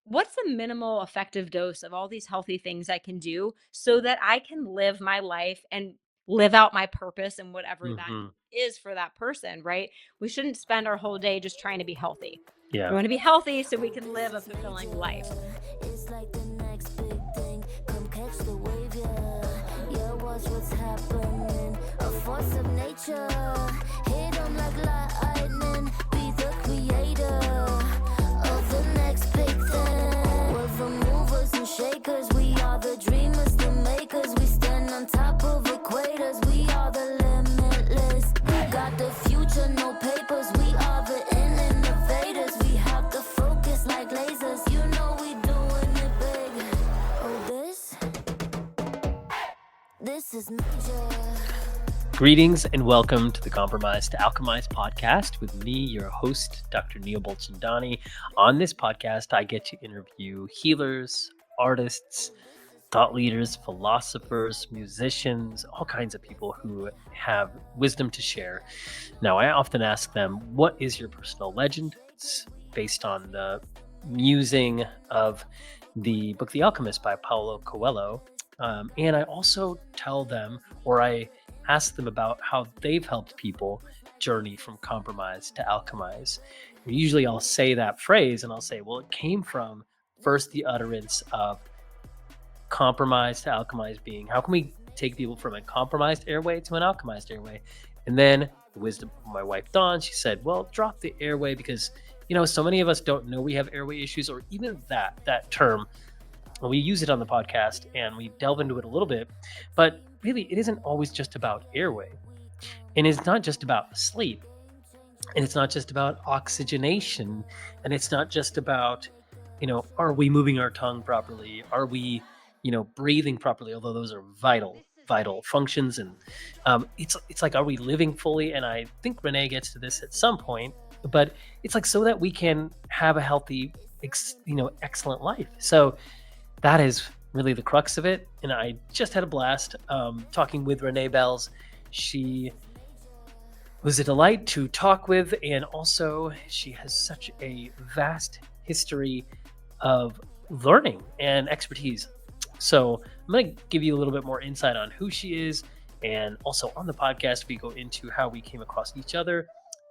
what's the minimal effective dose of all these healthy things I can do so that I can live my life and live out my purpose and whatever that Hmm. is for that person, right? We shouldn't spend our whole day just trying to be healthy. We Yeah. want to be healthy so we can live a fulfilling life. It's like the next big thing. Come catch the wave, yeah. Yeah, watch what's happening. A force of nature. Hit 'em like lightning. Be the creator of the next big thing. We're the movers and shakers. We are the dreamers, the makers. We stand on top of equators. We are the limitless. We got the future, no papers. We are the innovators. We have the focus like lasers. You know we doing it big. Oh, this is major. Greetings and welcome to the Compromised to Alchemized podcast with me, your host, Dr. Neil Bolchandani. On this podcast, I get to interview healers, artists, thought leaders, philosophers, musicians, all kinds of people who have wisdom to share. Now, I often ask them, what is your personal legend? It's based on the musing of the book The Alchemist by Paulo Coelho. And I also tell them, or I ask them about how they've helped people journey from compromise to alchemize. And usually I'll say that phrase and I'll say, well, it came from first the utterance of compromise to alchemize being, how can we take people from a compromised airway to an alchemized airway? And then the wisdom of my wife, Dawn, she said, well, drop the airway because, so many of us don't know we have airway issues or even that term. We use it on the podcast and we delve into it a little bit, but really it isn't always just about airway. And it's not just about sleep. And it's not just about oxygenation. And it's not just about, are we moving our tongue properly? Are we, breathing properly? Although those are vital functions. And it's like, are we living fully? And I think Renee gets to this at some point, but it's like so that we can have a healthy, excellent life. So that is really the crux of it. And I just had a blast talking with Renee Belz. She was a delight to talk with, and also she has such a vast history of learning and expertise. So I'm going to give you a little bit more insight on who she is, and also on the podcast we go into how we came across each other,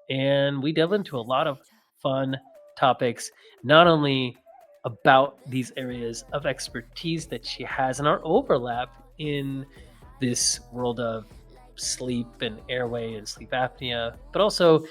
and we delve into a lot of fun topics, not only about these areas of expertise that she has and our overlap in this world of sleep and airway and sleep apnea, but also,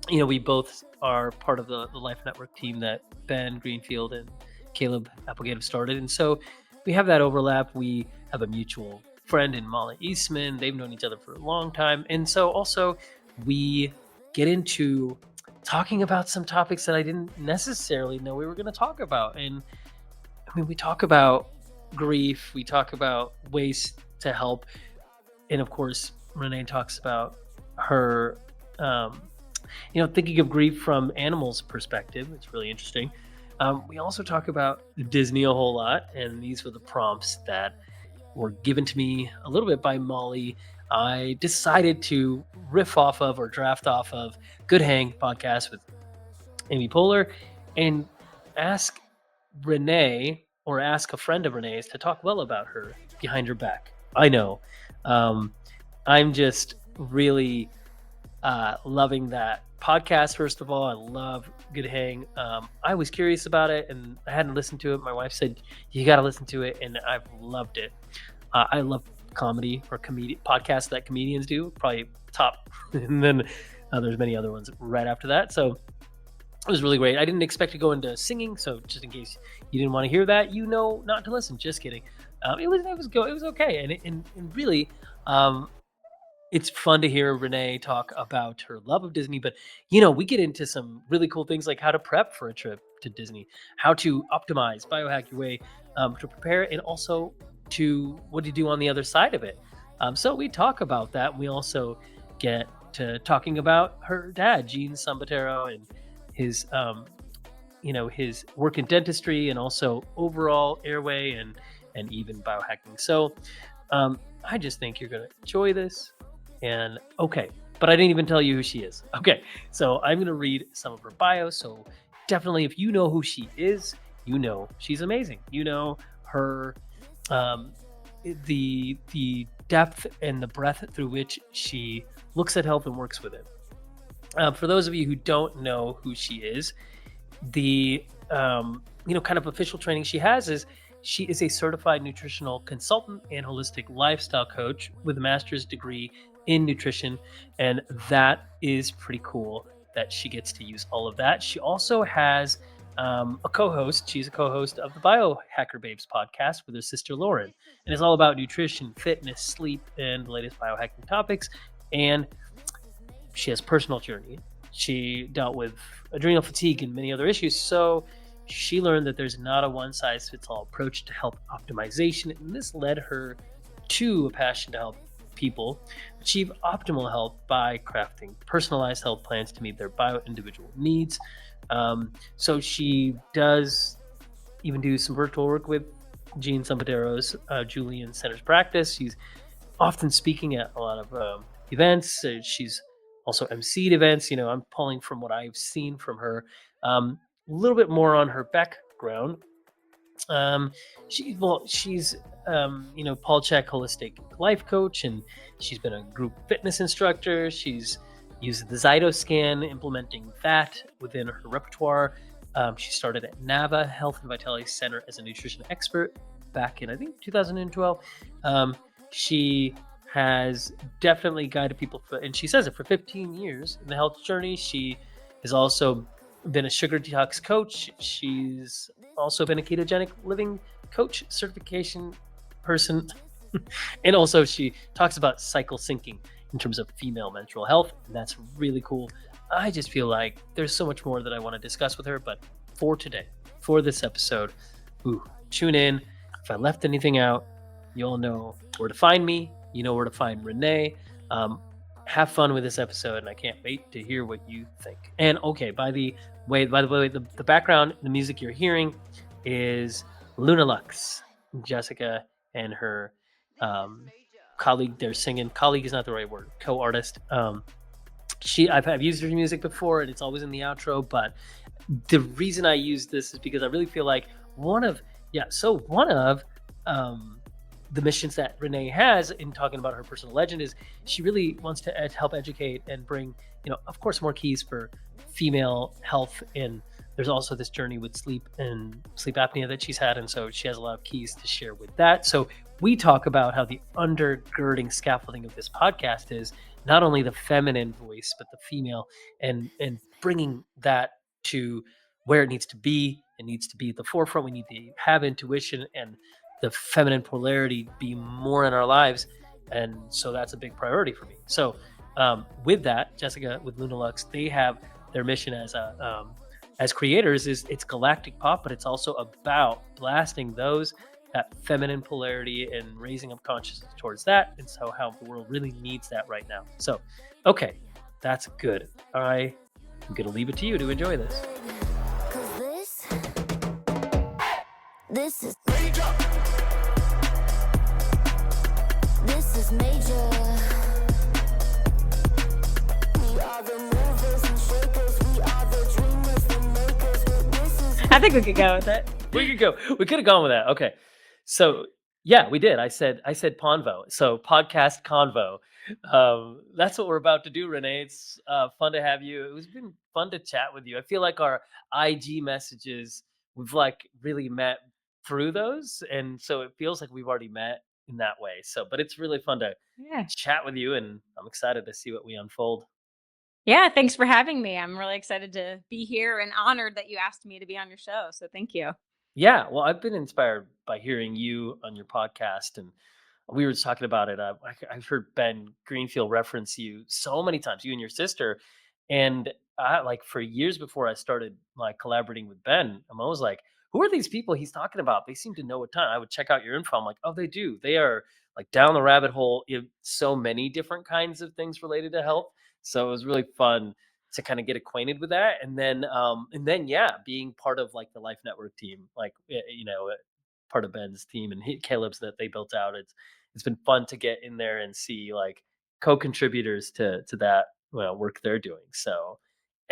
we both are part of the Life Network team that Ben Greenfield and Caleb Applegate have started. And so we have that overlap. We have a mutual friend in Molly Eastman. They've known each other for a long time. And so also we get into talking about some topics that I didn't necessarily know we were going to talk about. And I mean, we talk about grief, we talk about ways to help. And of course, Renee talks about her, thinking of grief from animals' perspective. It's really interesting. We also talk about Disney a whole lot, and these were the prompts that were given to me a little bit by Molly. I decided to riff off of or draft off of Good Hang podcast with Amy Poehler and ask Renee or ask a friend of Renee's to talk well about her behind her back. I know. I'm just really loving that podcast. First of all, I love Good Hang. I was curious about it and I hadn't listened to it. My wife said, you got to listen to it. And I've loved it. I love comedy or podcasts that comedians do, probably top. And then there's many other ones right after that. So it was really great. I didn't expect to go into singing. So just in case you didn't want to hear that, not to listen. Just kidding. It was okay. And really, it's fun to hear Renee talk about her love of Disney, but we get into some really cool things like how to prep for a trip to Disney, how to optimize, biohack your way to prepare, and also to what to do on the other side of it. So we talk about that. We also get to talking about her dad, Gene Sambataro, and his his work in dentistry and also overall airway and even biohacking. So I just think you're going to enjoy this. And okay, but I didn't even tell you who she is. Okay, so I'm going to read some of her bio. So definitely, if you know who she is, you know she's amazing. You know her, um, the depth and the breadth through which she looks at health and works with it. For those of you who don't know who she is, the kind of official training she has is she is a certified nutritional consultant and holistic lifestyle coach with a master's degree in nutrition, and that is pretty cool that she gets to use all of that. She also has a co-host. She's a co-host of the Biohacker Babes podcast with her sister Lauren, and it's all about nutrition, fitness, sleep, and the latest biohacking topics. And she has personal journey. She dealt with adrenal fatigue and many other issues. So she learned that there's not a one size fits all approach to health optimization. And this led her to a passion to help people achieve optimal health by crafting personalized health plans to meet their bio-individual needs. So she does even do some virtual work with Gene Sampataro's Julian Center's practice. She's often speaking at a lot of events. She's also emceed events. I'm pulling from what I've seen from her. A little bit more on her background. Um, she's Paul Chek holistic life coach, and she's been a group fitness instructor. She's used the Zytoscan, implementing that within her repertoire. She started at NAVA Health and Vitality Center as a nutrition expert back in, I think, 2012. She has definitely guided people and she says it, for 15 years in the health journey. She has also been a sugar detox coach. She's also been a ketogenic living coach certification person. And also she talks about cycle syncing in terms of female menstrual health, and that's really cool. I just feel like there's so much more that I want to discuss with her, but for today, for this episode, tune in. If I left anything out, you'll know where to find me. You know where to find Renee. Have fun with this episode, and I can't wait to hear what you think. And okay, by the way, the background, the music you're hearing is Luna Lux, Jessica and her colleague. They're singing. Colleague is not the right word. Co-artist. I've used her music before, and it's always in the outro. But the reason I use this is because I really feel like one of the missions that Renee has in talking about her personal legend is she really wants to help educate and bring, of course, more keys for female health. And there's also this journey with sleep and sleep apnea that she's had. And so she has a lot of keys to share with that. So we talk about how the undergirding scaffolding of this podcast is not only the feminine voice, but the female, and bringing that to where it needs to be. It needs to be at the forefront. We need to have intuition and the feminine polarity be more in our lives. And so that's a big priority for me. So with that, Jessica with Luna Lux, they have their mission as creators is it's galactic pop, but it's also about blasting that feminine polarity and raising up consciousness towards that. And so how the world really needs that right now. So, okay, that's good. I'm going to leave it to you to enjoy this. This is major. This is major. We are the movers and shakers. We are the dreamers, the makers. But this is. I think we could go with it. We could have gone with that. Okay. So yeah, we did. I said Ponvo. So podcast convo. That's what we're about to do, Renee. It's fun to have you. It's been fun to chat with you. I feel like our IG messages, we've like really met through those, and so it feels like we've already met in that way. So, but it's really fun to chat with you, and I'm excited to see what we unfold. Yeah, thanks for having me. I'm really excited to be here and honored that you asked me to be on your show. So thank you. Yeah, well, I've been inspired by hearing you on your podcast, and we were just talking about it. I've heard Ben Greenfield reference you so many times, you and your sister, and I, like, for years before I started like collaborating with Ben, I'm always like, who are these people he's talking about? They seem to know a ton. I would check out your info. I'm like, oh, they do. They are like down the rabbit hole in so many different kinds of things related to health. So it was really fun to kind of get acquainted with that, and then yeah, being part of like the Life Network team, like part of Ben's team and Caleb's that they built out. It's been fun to get in there and see like co-contributors to that work they're doing. So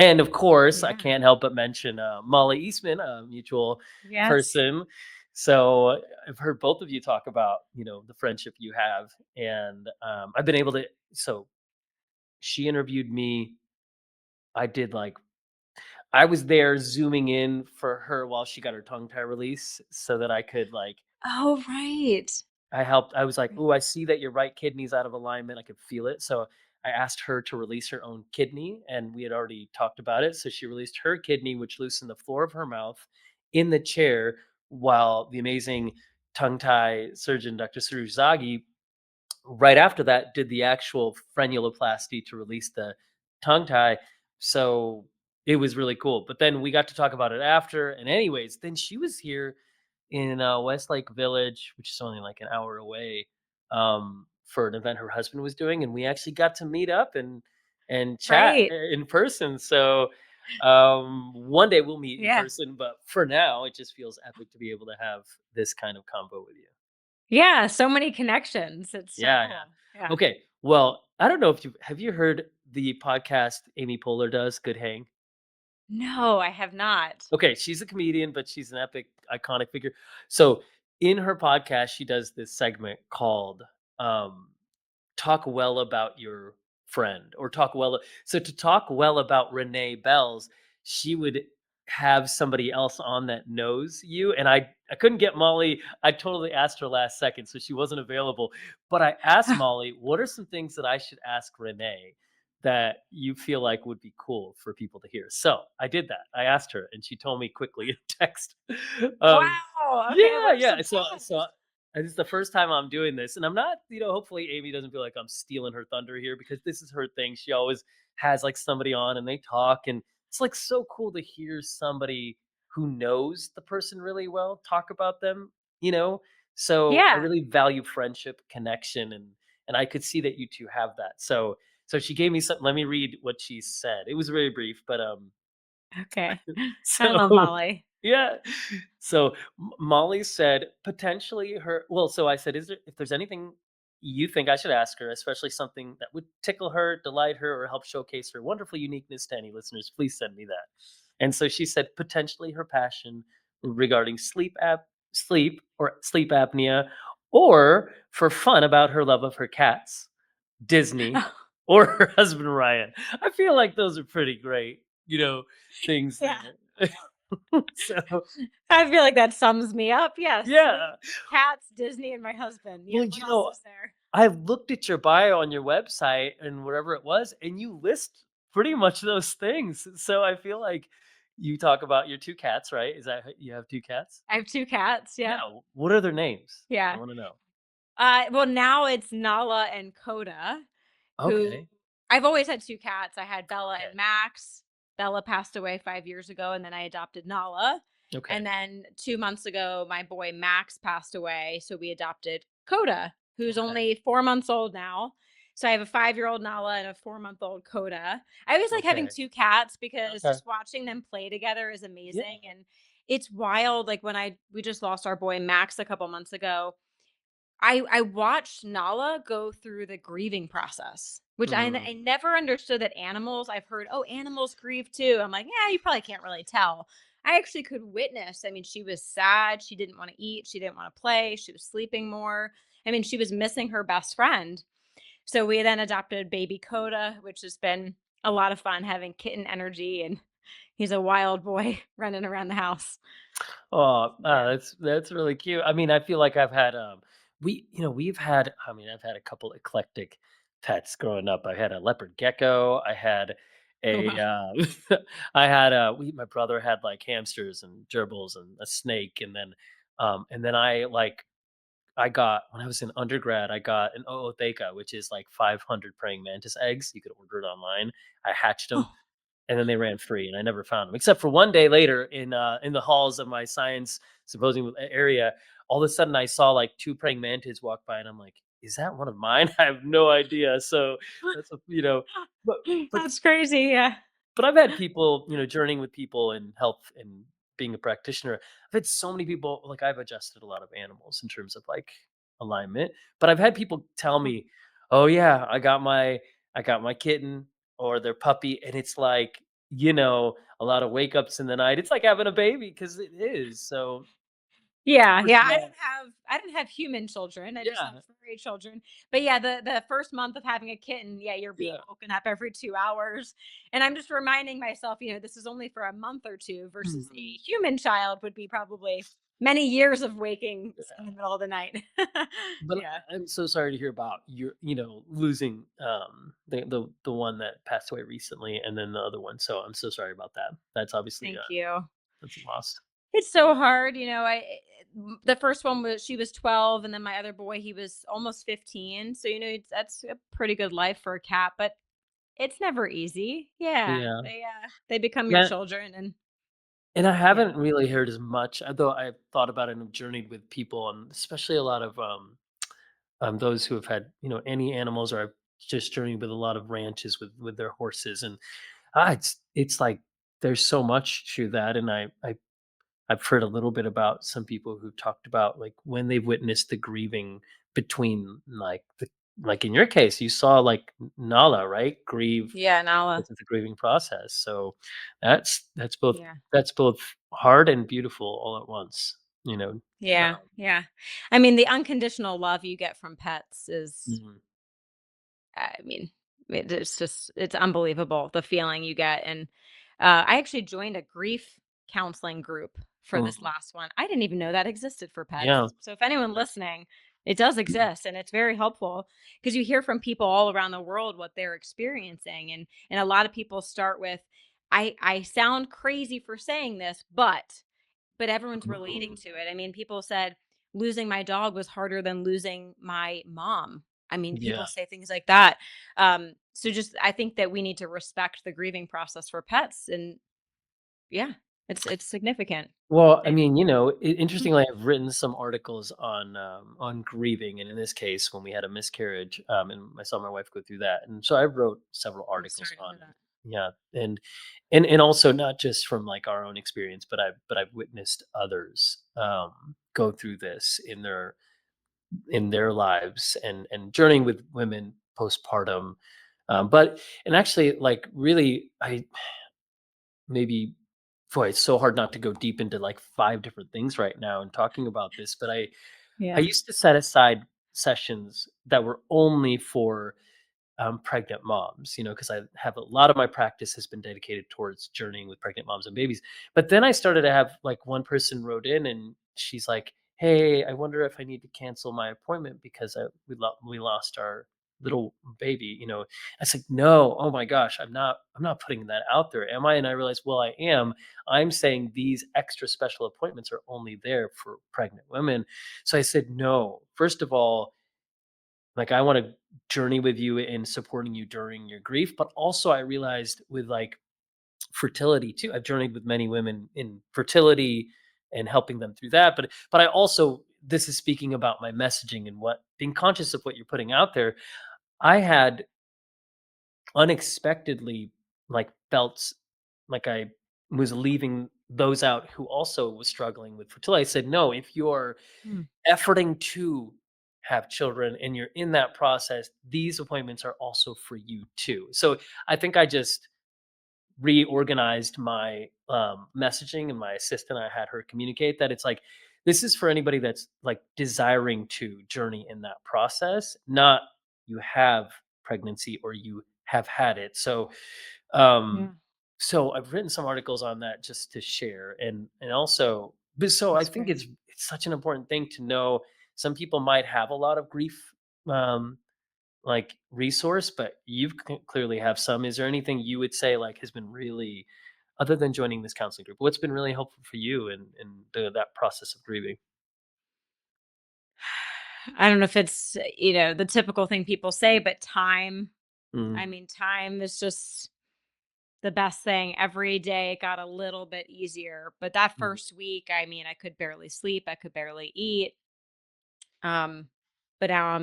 And of course, I Yeah. can't help but mention Molly Eastman, a mutual Yes. person. So I've heard both of you talk about, the friendship you have, and I've been able to. So she interviewed me. I did like I was there zooming in for her while she got her tongue tie release, so that I could like Oh, right. I helped. I was like, Right. "Oh, I see that your right kidney's out of alignment. I could feel it." So I asked her to release her own kidney, and we had already talked about it. So she released her kidney, which loosened the floor of her mouth in the chair, while the amazing tongue tie surgeon, Dr. Suruzagi, right after that, did the actual frenuloplasty to release the tongue tie. So it was really cool. But then we got to talk about it after. And anyways, then she was here in Westlake Village, which is only like an hour away, for an event her husband was doing, and we actually got to meet up and chat Right. in person. So one day we'll meet in Yeah. person, but for now, it just feels epic to be able to have this kind of combo with you. Yeah, so many connections. It's so Yeah, cool. yeah. Yeah. Okay. Well, I don't know if you heard the podcast Amy Poehler does, Good Hang? No, I have not. Okay, she's a comedian, but she's an epic, iconic figure. So in her podcast, she does this segment called um, "Talk Well About Your Friend," or talk well. So to talk well about Renee Belz, she would have somebody else on that knows you. And I couldn't get Molly. I totally asked her last second, so she wasn't available. But I asked Molly, what are some things that I should ask Renee that you feel like would be cool for people to hear? So I did that. I asked her, and she told me quickly in text. Um, Wow. Okay, yeah, what a yeah. So surprise. and it's the first time I'm doing this, and I'm not, hopefully Amy doesn't feel like I'm stealing her thunder here, because this is her thing. She always has like somebody on and they talk, and it's like so cool to hear somebody who knows the person really well talk about them, you know? So I Yeah. really value friendship, connection, and I could see that you two have that. So she gave me some. Let me read what she said. It was very brief, but Okay. I love so Molly. yeah. So Molly said potentially her. Well, so I said, is there, if there's anything you think I should ask her, especially something that would tickle her, delight her, or help showcase her wonderful uniqueness to any listeners, please send me that. And so she said potentially her passion regarding sleep apnea, or for fun about her love of her cats, Disney, or her husband Ryan. I feel like those are pretty great, things Yeah. there. So I feel like that sums me up. Yes, sleep, yeah. cats, Disney, and my husband. Yeah, Well, what else is there? I looked at your bio on your website and whatever it was, and you list pretty much those things. So I feel like you talk about your two cats, right? Is that you have two cats? I have 2 cats, Yeah. yeah. What are their names? I Yeah. want to know. Well, now it's Nala and Coda, who Okay. I've always had 2 cats. I had Bella Okay. and Max. Bella passed away 5 years ago, and then I adopted Nala. Okay. And then 2 months ago, my boy Max passed away, so we adopted Coda, who's Okay. only 4 months old now. So I have a 5-year-old Nala and a 4-month-old Coda. I always like having Okay. 2 cats because Okay. just watching them play together is Yeah. amazing, and it's wild, like, when we just lost our boy Max a couple months ago. I watched Nala go through the grieving process, which I Mm. never understood that animals. I've heard, "Oh, animals grieve too." I'm like, "Yeah, you probably can't really tell." I actually could witness. I mean, she was sad, she didn't wanna eat, she didn't wanna play, she was sleeping more. I mean, she was missing her best friend. So we then adopted baby Coda, which has been a lot of fun having kitten energy, and he's a wild boy running around the house. Oh, Yeah. that's really cute. I mean, I feel like I've had we've had I've had a couple eclectic pets growing up. I had a leopard gecko. I had a Wow. I had my brother had like hamsters and gerbils and a snake, and then I got, when I was in undergrad, I got an ootheca, which is like 500 praying mantis eggs. You could order it online. I hatched them, Oh. and then they ran free, and I never found them, except for one day later in the halls of my science symposium area. All of a sudden, I saw like two praying mantids walk by, and I'm like, "Is that one of mine?" I have no idea. So that's but but That's crazy, yeah. but I've had people, journeying with people in health and being a practitioner. I've had so many people, like, I've adjusted a lot of animals in terms of like alignment, but I've had people tell me, "Oh yeah, I got my kitten or their puppy," and it's like a lot of wake ups in the night. It's like having a baby because it is. So Yeah, first yeah. of all, I don't have human children. I just have yeah, furry children. But yeah, the first month of having a kitten, yeah, you're being yeah. woken up every 2 hours. And I'm just reminding myself, this is only for a month or two versus a Mhm. human child would be probably many years of waking in the Yeah. middle of the night. But Yeah. I'm so sorry to hear about your, losing the one that passed away recently, and then the other one. So I'm so sorry about that. That's obviously Thank you. that's a loss. It's so hard, the first one was she was 12 and then my other boy he was almost 15. So that's a pretty good life for a cat, but it's never easy. Yeah. Yeah. They become your Yeah. children and And I yeah. haven't really heard as much, although I've thought about it and have journeyed with people, and especially a lot of those who have had any animals, or I've just journeyed with a lot of ranches with their horses, and it's like there's so much to that, and I've heard a little bit about some people who talked about like when they've witnessed the grieving between like in your case you saw like Nala, right, grieve Yeah, Nala. because of the grieving process. So that's both Yeah. that's both hard and beautiful all at once. You know. Yeah. Um, Yeah. I mean, the unconditional love you get from pets is mhm, I mean, it's unbelievable the feeling you get. And I actually joined a grief counseling group for this mhm. last one. I didn't even know that existed for Yeah. pets. So if anyone listening, it does exist and it's very helpful because you hear from people all around the world what they're experiencing. And a lot of people start with, I sound crazy for saying this, but everyone's relating Mhm. to it. I mean, people said losing my dog was harder than losing my mom. I mean, Yeah. people say things like that. So just I think that we need to respect the grieving process for pets and yeah, it's significant. Well, I And mean, interestingly, I've written some articles on grieving, and in this case, when we had a miscarriage, and I saw my wife go through that, and so I wrote several I'm articles sorry to on hear it. that. Yeah, and also not just from like our own experience, but I've witnessed others go through this in their lives, and journeying with women postpartum. But and actually, like really, I maybe boy, it's so hard not to go deep into like 5 different things right now and talking about this, but I Yeah. used to set aside sessions that were only for pregnant moms, because I have a lot of my practice has been dedicated towards journeying with pregnant moms and babies. But then I started to have like one person wrote in and she's like, "Hey, I wonder if I need to cancel my appointment because we lost our little baby." I said, "No, oh my gosh, I'm not putting that out there, am I?" And I realized, well, I am. I'm saying these extra special appointments are only there for pregnant women. So I said, "No. First of all, like, I wanna journey with you in supporting you during your grief," but also I realized with, like, fertility too. I've journeyed with many women in fertility and helping them through that, but I also this is speaking about my messaging and what being conscious of what you're putting out there. I had unexpectedly, like, felt like I was leaving those out who also was struggling with fertility. I said, "No, if you're Mm. efforting to have children and you're in that process, these appointments are also for you too." So I think I just reorganized my messaging, and my assistant, I had her communicate that it's like, this is for anybody that's like desiring to journey in that process, not you have pregnancy or you have had it. Um, Yeah. so I've written some articles on that just to share, and also, but so I That's think great. it's such an important thing to know. Some people might have a lot of grief, like resource, but you've clearly have some. Is there anything you would say like has been really, other than joining this counseling group, what's been really helpful for you in that process of grieving? I don't know if it's, the typical thing people say, but time. Mm, I mean, time is just the best thing. Every day it got a little bit easier. But that mm, first week, I mean, I could barely sleep. I could barely eat. Um, but now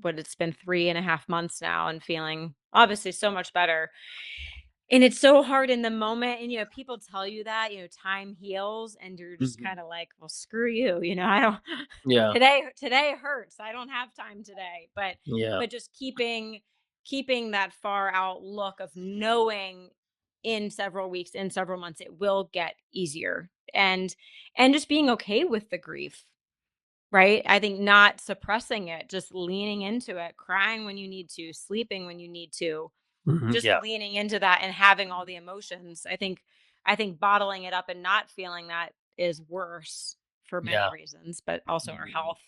it's been 3.5 months now and feeling obviously so much better. And it's so hard in the moment. And, people tell you that, time heals and you're just mhm. kind of like, well, screw you. I don't, Yeah, today hurts. I don't have time today. But, yeah, but just keeping that far out look of knowing in several weeks, in several months, it will get easier. And just being okay with the grief, right? I think not suppressing it, just leaning into it, crying when you need to, sleeping when you need to, Mhm, just yeah, leaning into that and having all the emotions. I think bottling it up and not feeling that is worse for many yeah, reasons, but also our health.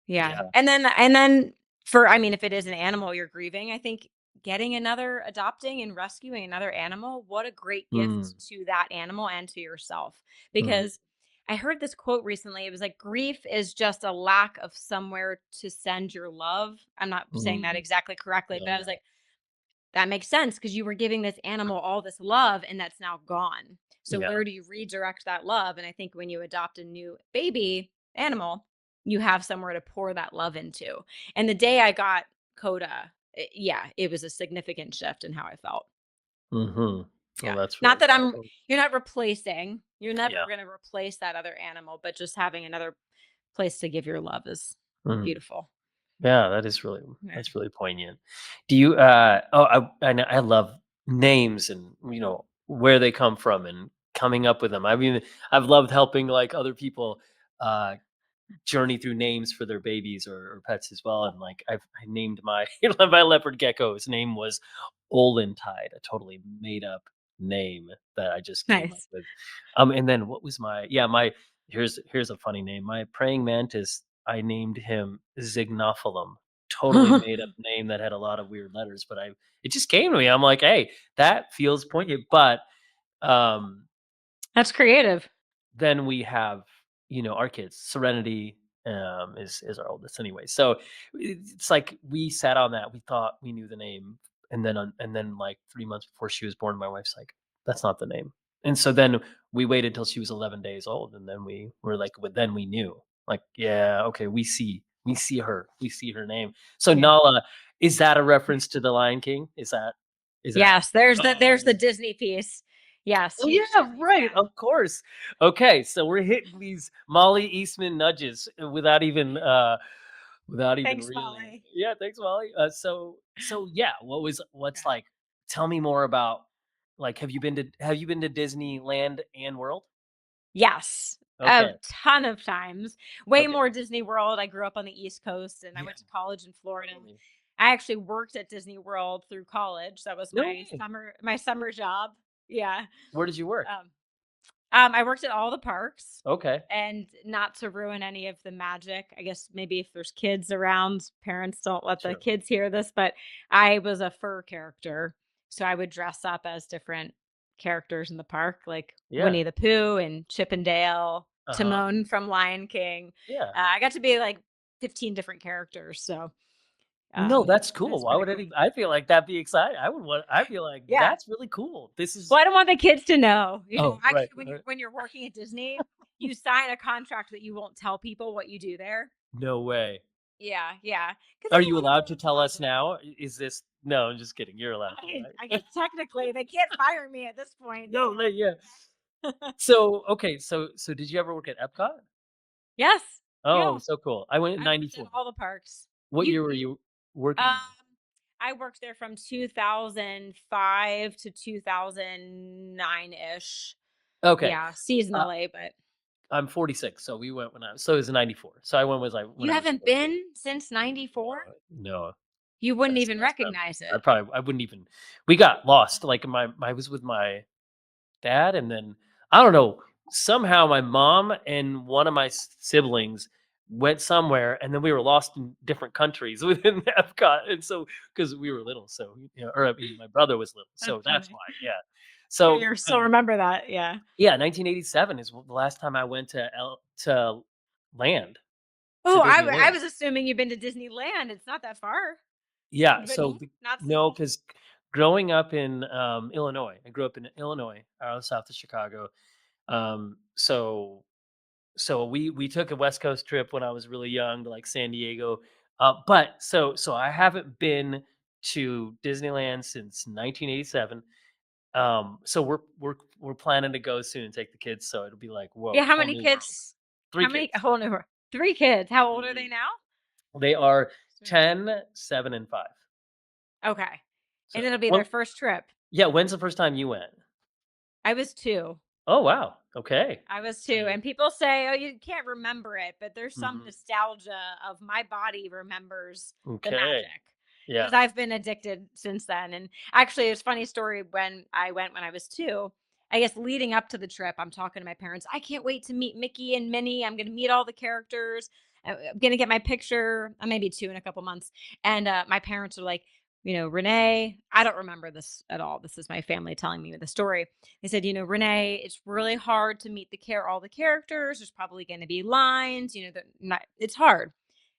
Yeah. yeah, And then for I mean, if it is an animal you're grieving, I think getting another adopting and rescuing another animal, what a great mm, gift to that animal and to yourself. mhm, Because I heard this quote recently. It was like grief is just a lack of somewhere to send your love. I'm not saying that mm, exactly correctly, no, but I was yeah, like, that makes sense because you were giving this animal all this love and that's now gone. So yeah, where do you redirect that love? And I think when you adopt a new baby animal, you have somewhere to pour that love into. And the day I got Coda, yeah, it was a significant shift in how I felt. mhm. Well, Yeah. that's Not really that powerful. you're not replacing, you're never Yeah, going to replace that other animal, but just having another place to give your love is mhm. beautiful. Yeah, Yeah. that's really poignant. Do you, I love names and, where they come from and coming up with them. I mean, I've loved helping, like, other people, uh journey through names for their babies or pets as well. And like I named my my leopard gecko. His name was Olentide, a totally made up name that I just came up Nice. with. And then what was my here's a funny name. My praying mantis, I named him Zignophyllum. Totally made up name that had a lot of weird letters, but it just came to me. I'm like, hey, that feels poignant. But um That's creative. then we have, our kids. Serenity is our oldest anyway. So it's like we sat on that. We thought we knew the name, and then like 3 months before she was born, my wife's like, "That's not the name." And so then we waited till she was 11 days old, and then we were like, but then we knew, like, yeah, okay, we see her name. So Yeah. Nala, is that a reference to the Lion King? Is that? Yes, there's the Oh, Disney piece. Yes, oh huge yeah, Disney right. fan. Of course. Okay, so we're hitting these Molly Eastman nudges without even Thanks, really. Molly. Yeah, thanks, Molly. So yeah, what's Yeah. like? Tell me more about, like, have you been to Disneyland and World? Yes, a Okay. ton of times. Way Okay. more Disney World. I grew up on the East Coast and I Yeah. went to college in Florida. Totally. I actually worked at Disney World through college. That was No my way. summer job. Yeah. Where did you work? Um, I worked at all the parks, Okay. and not to ruin any of the magic, I guess maybe if there's kids around, parents don't let the Sure. kids hear this, but I was a fur character. So I would dress up as different characters in the park, like Yeah. Winnie the Pooh and Chip and Dale, Uh huh. Timon from Lion King. Yeah. I got to be like 15 different characters. So No, that's it cool. was Why pretty would cool. any? I feel like that'd be exciting. I feel like Yeah. that's really cool. This is. Well, I don't want the kids to know. Oh, right. Actually, when you're working at Disney, you sign a contract that you won't tell people what you do there. No way. Yeah, yeah, because Are I don't you want to allowed to burn tell us projects. now? Is this No, I'm just kidding. You're allowed to, I right? guess technically they can't fire me at this point, No, so no, yeah. yeah. So, okay, so did you ever work at Epcot? Yes, Oh, yeah, so cool. I went in I worked at '94. all the parks. What year were You you working um, there? I worked there from 2005 to 2009-ish. Okay. Yeah, Uh, seasonally, but I'm 46, so we went when so it was '94. So I went when you I was haven't 14. been since '94? No, You wouldn't that's even that's bad. recognize it. I wouldn't even. We got lost. Like I was with my dad, and then I don't know, somehow my mom and one of my siblings went somewhere, and then we were lost in different countries within Epcot, and so because we were little, so or I mean, my brother was little, so That's that's funny. why. Yeah. Yeah, So you still remember that, yeah. yeah, 1987 is the last time I went to land to Oh, I Disneyland. was assuming you've been to Disneyland, it's not that far. Yeah. But no, not since No, then. because growing up in Illinois, I grew up in Illinois, south of Chicago. So we took a West Coast trip when I was really young to like San Diego. But so I haven't been to Disneyland since 1987. So we're planning to go soon and take the kids. So it'll be like, Yeah, whoa, how whole many new world. kids Three how many a kids. whole new 3 kids. How old are they Mhm. now? They are Sweet. 10, 7, and 5. Okay. So And it'll be their well, first trip. Yeah, when's the first time you went? I was 2. Oh, wow. Okay. I was So too. And people say, "Oh, you can't remember it," but there's some mhm. nostalgia of my body remembers the Okay. magic Yeah. because I've been addicted since then. And actually, it's a funny story when I went when I was 2. I guess leading up to the trip, I'm talking to my parents. I can't wait to meet Mickey and Minnie. I'm going to meet all the characters. I'm going to get my picture. I may be 2 in a couple months. And my parents are like, Renee, I don't remember this at all. This is my family telling me the story. They said, Renee, it's really hard to meet all the characters. There's probably going to be lines, it's hard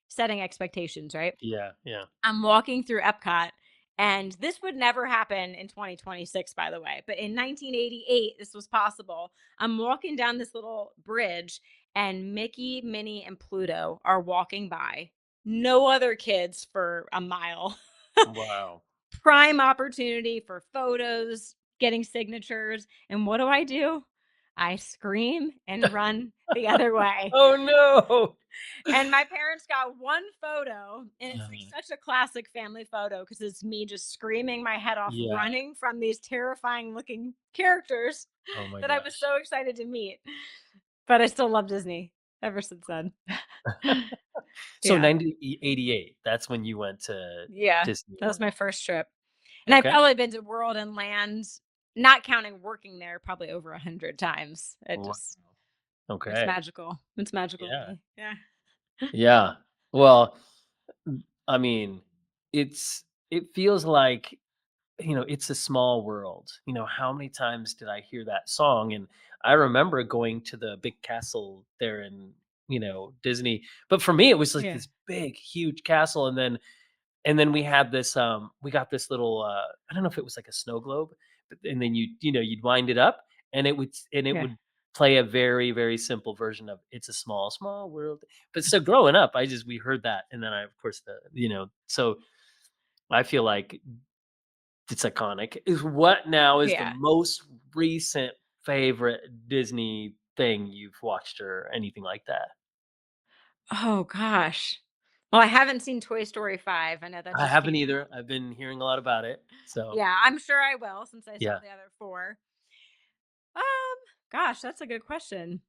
setting expectations, right? Yeah, yeah. I'm walking through Epcot, and this would never happen in 2026, by the way. But in 1988, this was possible. I'm walking down this little bridge, and Mickey, Minnie, and Pluto are walking by. No other kids for a mile. Wow. Prime opportunity for photos, getting signatures. And what do? I scream and run the other way. Oh, no. And my parents got one photo, and it's like Uh, such a classic family photo because it's me just screaming my head off, yeah. running from these terrifying looking characters Oh my that I was gosh. so excited to meet. But I still love Disney ever since then. So Yeah. 1988, that's when you went to Yeah. Disney That was World. my first trip. And I've Okay. probably been to World and Land, not counting working there, probably over 100 times. Wow. It's Okay. magical. It's magical to Yeah. me. Yeah. Yeah. Well, I mean, it feels like, it's a small world. How many times did I hear that song? And I remember going to the big castle there in, Disney. But for me, it was like Yeah. this big, huge castle. And then we got this little, I don't know if it was like a snow globe, but and then you'd wind it up and it Yeah. would play a very, very simple version of It's a Small, Small World. But so growing up, we heard that. And then I, of course, so I feel like it's iconic. Is what now is the Yeah. most recent favorite Disney thing you've watched or anything like that? Oh gosh. Well, I haven't seen Toy Story 5. I know that I just haven't came out. either. I've been hearing a lot about it. So, Yeah, I'm sure I will since I saw yeah. the other 4. Um, Gosh, that's a good question.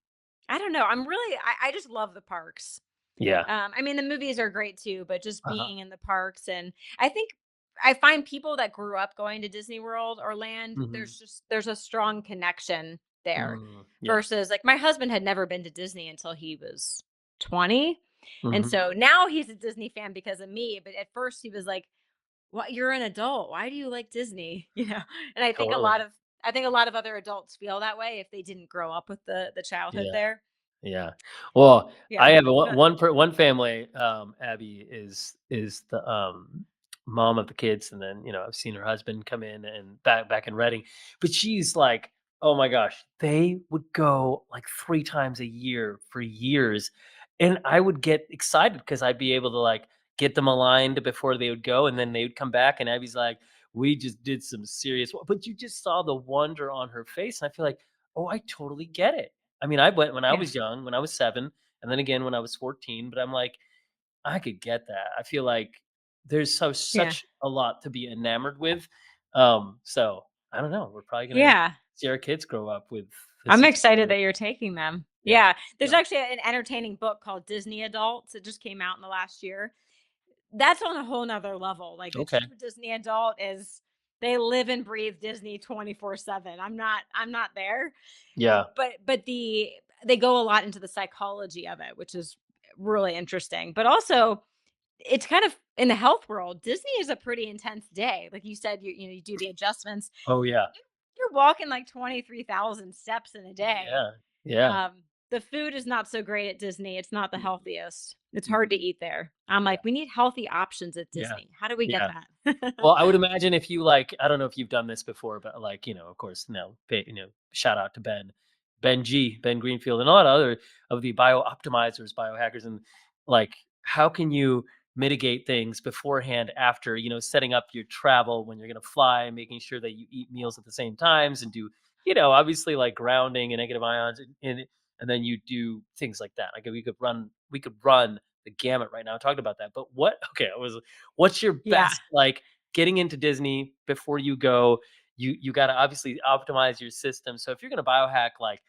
I don't know. I just love the parks. Yeah. I mean, the movies are great too, but just Uh-huh. being in the parks, and I think I find people that grew up going to Disney World or Land, Mhm. there's a strong connection there Yeah. versus like my husband had never been to Disney until he was 20. And Mhm. so now he's a Disney fan because of me, but at first he was like, "What? You're an adult. Why do you like Disney?" And Totally. I think a lot of other adults feel that way if they didn't grow up with the childhood Yeah. there. Yeah. Well, I Yeah. have a Uh, one family, Abby is the, mom of the kids, and then, I've seen her husband come in and back in Reading, but she's like, oh my gosh, they would go like 3 times a year for years, and I would get excited because 'cause I'd be able to, like, get them aligned before they would go, and then they would come back, and Abby's like, "We just did some serious" but you just saw the wonder on her face, and I feel like, "Oh, I totally get it." I mean, I went when I yeah. was young, when I was 7, and then again when I was 14, but I'm like, I could get that. I feel like there's Yeah. such a lot to be enamored with. So I don't know. We're probably gonna Yeah. see our kids grow up with this I'm excited experience. that you're taking them. Yeah. Yeah. There's Yeah. actually an entertaining book called Disney Adults. It just came out in the last year. That's on a whole nother level. Like the Okay. true Disney adult is they live and breathe Disney 24/7. I'm not there. Yeah. But they go a lot into the psychology of it, which is really interesting. But also it's kind of in the health world, Disney is a pretty intense day. Like you said, you do the adjustments. Oh, yeah. You're walking like 23,000 steps in a day. Yeah. Yeah. The food is not so great at Disney. It's not the Mhm. healthiest. It's hard to Mhm. eat there. I'm Yeah. like, we need healthy options at Yeah. Disney. How do we get Yeah. that? Well, I would imagine if you like, I don't know if you've done this before, but like, of course, no, shout out to Ben Greenfield, and a lot of other of the bio optimizers, biohackers, and like, how can you mitigate things beforehand after, setting up your travel when you're going to fly, making sure that you eat meals at the same times and do, obviously like grounding and negative ions, and then you do things like that. Like we could run the gamut right now talking about that. But okay, what's your Yeah. best, like, getting into Disney before you go? you got to obviously optimize your system. So if you're going to biohack, like,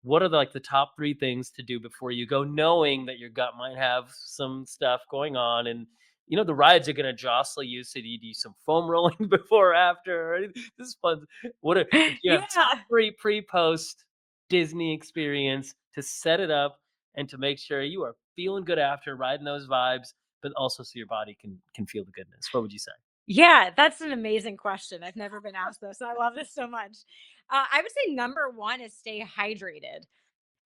what are the top 3 things to do before you go, knowing that your gut might have some stuff going on, and the rides are going to jostle you? So do you do some foam rolling before or after? Or this is fun. What are, if you have top Yeah. 3 pre-post Disney experience to set it up and to make sure you are feeling good after riding those vibes, but also so your body can feel the goodness? What would you say? Yeah, that's an amazing question. I've never been asked this. I love this so much. I would say number one is stay hydrated.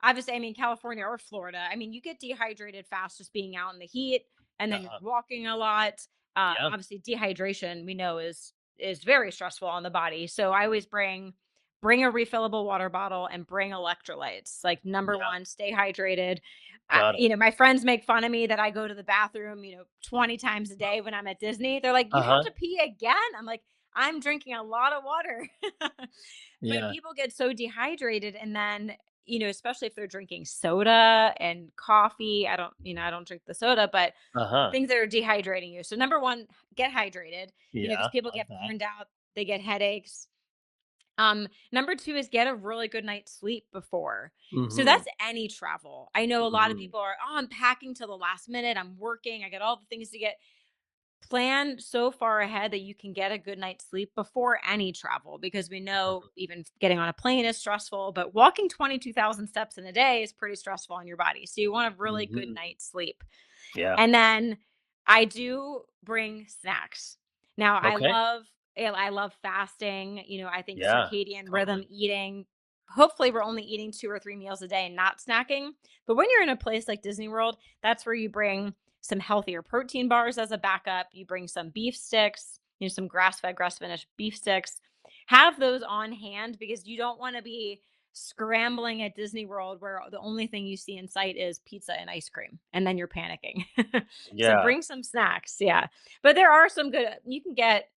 Obviously, I mean, California or Florida, I mean, you get dehydrated fast just being out in the heat, and then you're Uh-huh. walking a lot. Yeah. Obviously, dehydration we know is very stressful on the body. So I always bring a refillable water bottle and bring electrolytes. Like number Yeah. one, stay hydrated. Got it. My friends make fun of me that I go to the bathroom, 20 times a day when I'm at Disney. They're like, "You have Uh-huh. to pee again?" I'm like, "I'm drinking a lot of water." But Yeah. people get so dehydrated, and then especially if they're drinking soda and coffee. I don't drink the soda, but Uh-huh. things that are dehydrating you. So number one, get hydrated, because Yeah. people Love get that. burned out, they get headaches. Number two is get a really good night's sleep before. So Mhm. that's any travel. I know a lot of Mhm. people are, oh, I'm packing till the last minute. I'm working. I got all the things to get. Plan so far ahead that you can get a good night's sleep before any travel, because we know Mhm. even getting on a plane is stressful, but walking 22,000 steps in a day is pretty stressful on your body. So you want a really good Mhm. night's sleep. Yeah. And then I do bring snacks. Now Okay. I love fasting. I think Yeah. circadian rhythm Totally. eating. Hopefully we're only eating 2 or 3 meals a day and not snacking. But when you're in a place like Disney World, that's where you bring some healthier protein bars as a backup. You bring some beef sticks, some grass-fed, grass-finished beef sticks. Have those on hand, because you don't want to be scrambling at Disney World where the only thing you see in sight is pizza and ice cream, and then you're panicking. So Yeah. bring some snacks, yeah. But there are some good, you can get,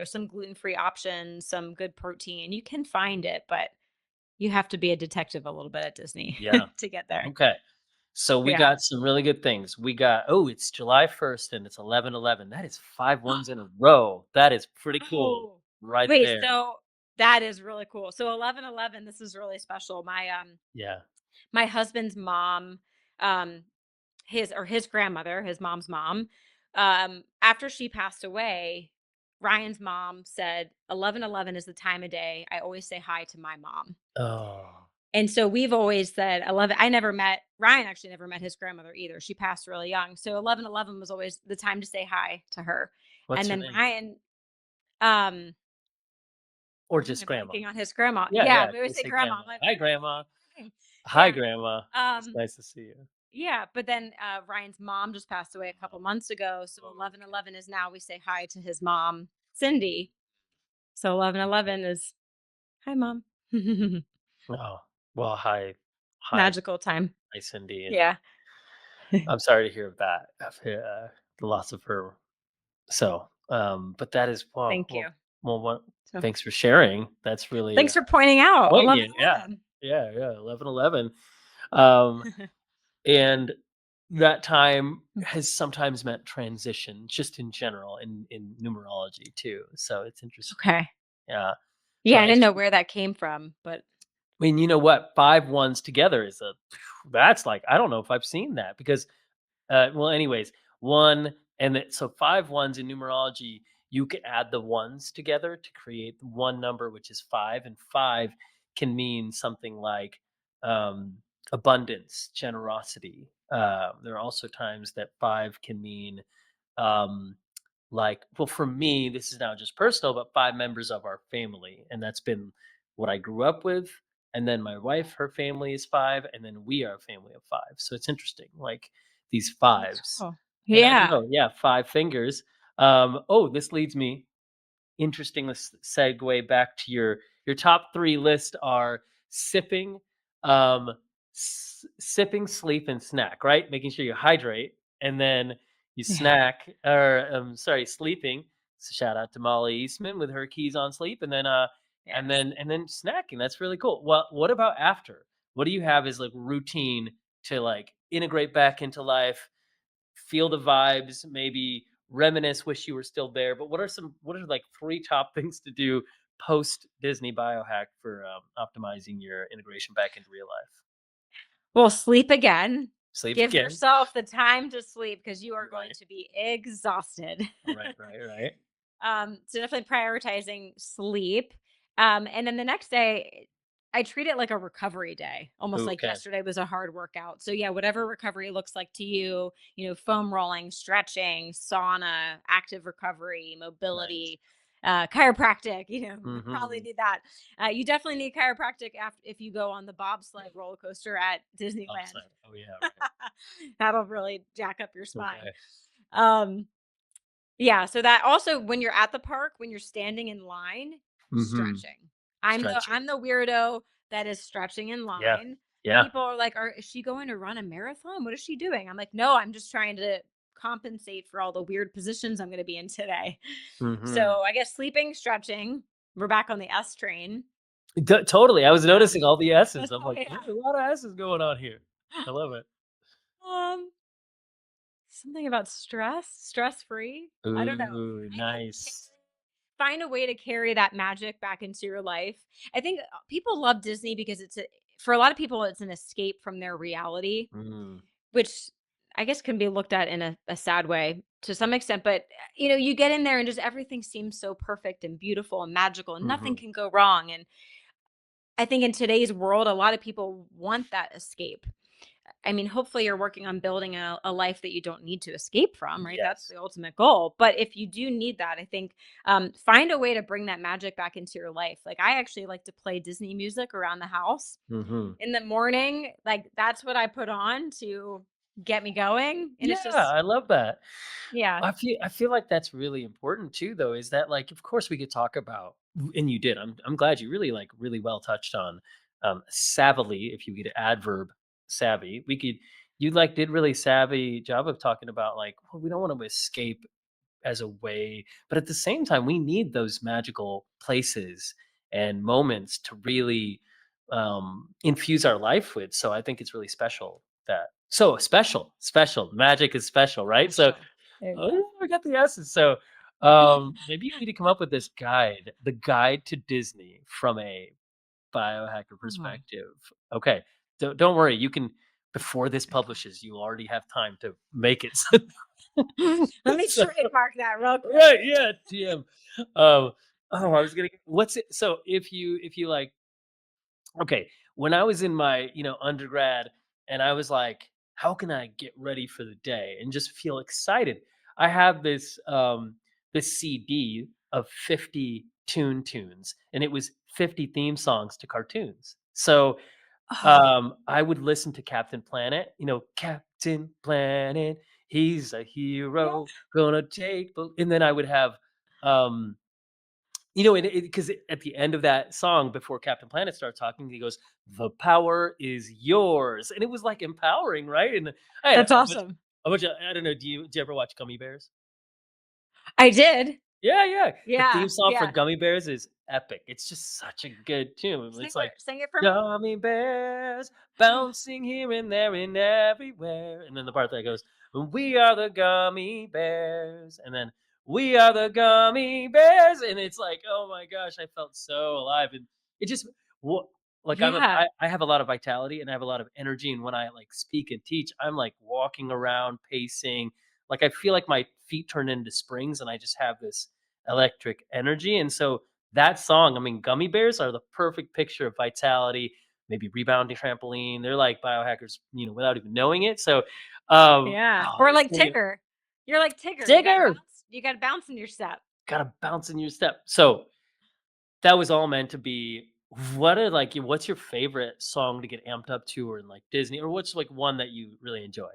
some gluten-free options, some good protein. You can find it, but you have to be a detective a little bit at Disney Yeah. to get there. Okay. So we Yeah. got some really good things. We got, oh, it's July 1st and it's 11/11. That is 5 ones in a row. That is pretty cool Oh, right wait, there. so that is really cool. So 11/11, this is really special. Yeah. My husband's mom, um, his grandmother, his mom's mom, after she passed away, Ryan's mom said 11/11 is the time of day I always say hi to my mom. Oh, And so we've always said 11. I never met Ryan, actually never met his grandmother either. She passed really young. So 11/11 was always the time to say hi to her. what's And her then name? Ryan, um, Or why am just I grandma? blanking on his grandma? Yeah, Yeah, yeah. we Can you always say say grandma. grandma? I'm like, Hi, why am I grandma. blanking? Hi, Yeah. grandma. It's Um, nice to see you. yeah, but then Ryan's mom just passed away a couple months ago. So Oh, 11/11 is now we say hi to his mom, Cindy. So 11/11 is hi, mom. okay. Oh, well, hi, hi, Magical time. hi, Cindy, and Yeah. I'm sorry to hear of that, of the loss of her. So, but that is, wow. Thank you. Well, what? So Thanks for sharing. That's really thanks for pointing out poignant. Yeah, 11/11. yeah, yeah. 11/11. Um, and that time has sometimes meant transition, just in general, in numerology too. So it's interesting. Okay. Yeah. So Yeah, I I didn't know actually, where that came from, but I mean, you know what? 5 ones together is a, that's like, I don't know if I've seen that, because well, anyways, 1 and then, so 5 ones in numerology, you can add the ones together to create one number, which is 5, and 5 can mean something like, um, abundance, generosity. There are also times that 5 can mean, um, like, well, for me, this is now just personal, but 5 members of our family, and that's been what I grew up with. And then my wife, her family is 5, and then we are a family of 5. So it's interesting, like, these that's fives. cool. And I don't Yeah. know, yeah, 5 fingers. Oh, this leads me, interesting, let's segue back to your top 3 list are sipping, sipping, sleep, and snack, right? Making sure you hydrate, and then you Yeah. snack, or sorry, sleeping. So shout out to Molly Eastman with her keys on sleep, and then Yes. and then snacking. That's really cool. Well, what about after? What do you have as like routine to like integrate back into life, feel the vibes, maybe reminisce, wish you were still there? But what are like 3 top things to do post Disney biohack for optimizing your integration back into real life? Well, sleep again. Sleep Give again. yourself the time to sleep because you are going Right. to be exhausted. Right. Right. Right. So definitely prioritizing sleep. And then the next day, I treat it like a recovery day, almost like Okay. yesterday was a hard workout. So yeah, whatever recovery looks like to you, foam rolling, stretching, sauna, active recovery, Nice. mobility, chiropractic, probably Hmm. need that. You definitely need chiropractic if you go on the bobsled roller coaster at Disneyland. Upside. Oh yeah. Right. That'll really jack up your spine. Okay. Um, yeah, so that also when you're at the park, when you're standing in line, Hmm. stretching. I'm the Stretching. I'm the weirdo that is stretching in Yeah. line. Yeah. People are like, is she going to run a marathon? What is she doing?" I'm like, "No, I'm just trying to compensate for all the weird positions I'm going to be in today." Hmm. So, I guess sleeping, stretching. We're back on the S train. Totally. I was Yeah. noticing all the S's. I'm Oh like, yeah. there's a lot of S's going on here. I love it. Um Something about stress free. I don't know. Ooh, I think nice. find a way to carry that magic back into your life. I think people love Disney because for a lot of people it's an escape from their reality, Mm, which I guess can be looked at in a sad way to some extent. But you get in there and just everything seems so perfect and beautiful and magical, and nothing mhm. can go wrong. And I think in today's world, a lot of people want that escape. I mean, hopefully you're working on building a life that you don't need to escape from, right? That's Yes. the ultimate goal. But if you do need that, I think find a way to bring that magic back into your life. Like I actually like to play Disney music around the house Mhm. in the morning. Like that's what I put on to get me going. And Yeah, it's just, I love that. yeah. I feel like that's really important too, though, is that, like, of course we could talk about and you did. I'm glad you really, like, really well touched on, savvily, if you get adverb savvy. You, like, did really savvy job of talking about, like, well, we don't wanna escape as a way, but at the same time we need those magical places and moments to really infuse our life with. So I think it's really special that so special magic is special, right? So Special. There you oh go. yeah, we got the essence. So maybe you need to come up with this guide, the guide to Disney from a biohacker Oh, perspective. Okay, don't worry, you can before this publishes you already have time to make it. let me So trademark that real quick. right, yeah, TM. Um, oh, I was gonna. What's it? So if you like, okay, when I was in my undergrad, and I was like, how can I get ready for the day and just feel excited? I have this CD of 50 tunes, and it was 50 theme songs to cartoons. So Oh, I would listen to Captain Planet, Captain Planet, he's a yeah. hero, gonna take and then I would have, um, because at the end of that song, before Captain Planet started talking, he goes, "The power is yours," and it was, like, empowering, right? And I had That's a bunch awesome. a bunch of I don't know, do you ever watch Gummy Bears? I did. Yeah, yeah. The theme Yeah. song for Yeah. Gummy Bears is epic. It's just such a good tune. It's like, Sing it for me. "Gummy bears bouncing here and there and everywhere," and then the part that goes, "We are the gummy bears," and then, "We are the gummy bears," and it's like, oh my gosh, I felt so alive, and it just wha like, Yeah. I have a lot of vitality, and I have a lot of energy, and when I, like, speak and teach, I'm, like, walking around, pacing, like, I feel like my feet turn into springs, and I just have this electric energy, and so that song, I mean, gummy bears are the perfect picture of vitality, maybe rebounding trampoline. They're like biohackers, without even knowing it. So, Yeah. oh, Or it's like gonna be Tigger. You're like Tigger. You gotta Tigger. bounce. You gotta bounce in your step. Gotta bounce in your step. So that was all meant to be. What's your favorite song to get amped up to, or in like Disney, or what's like one that you really enjoy?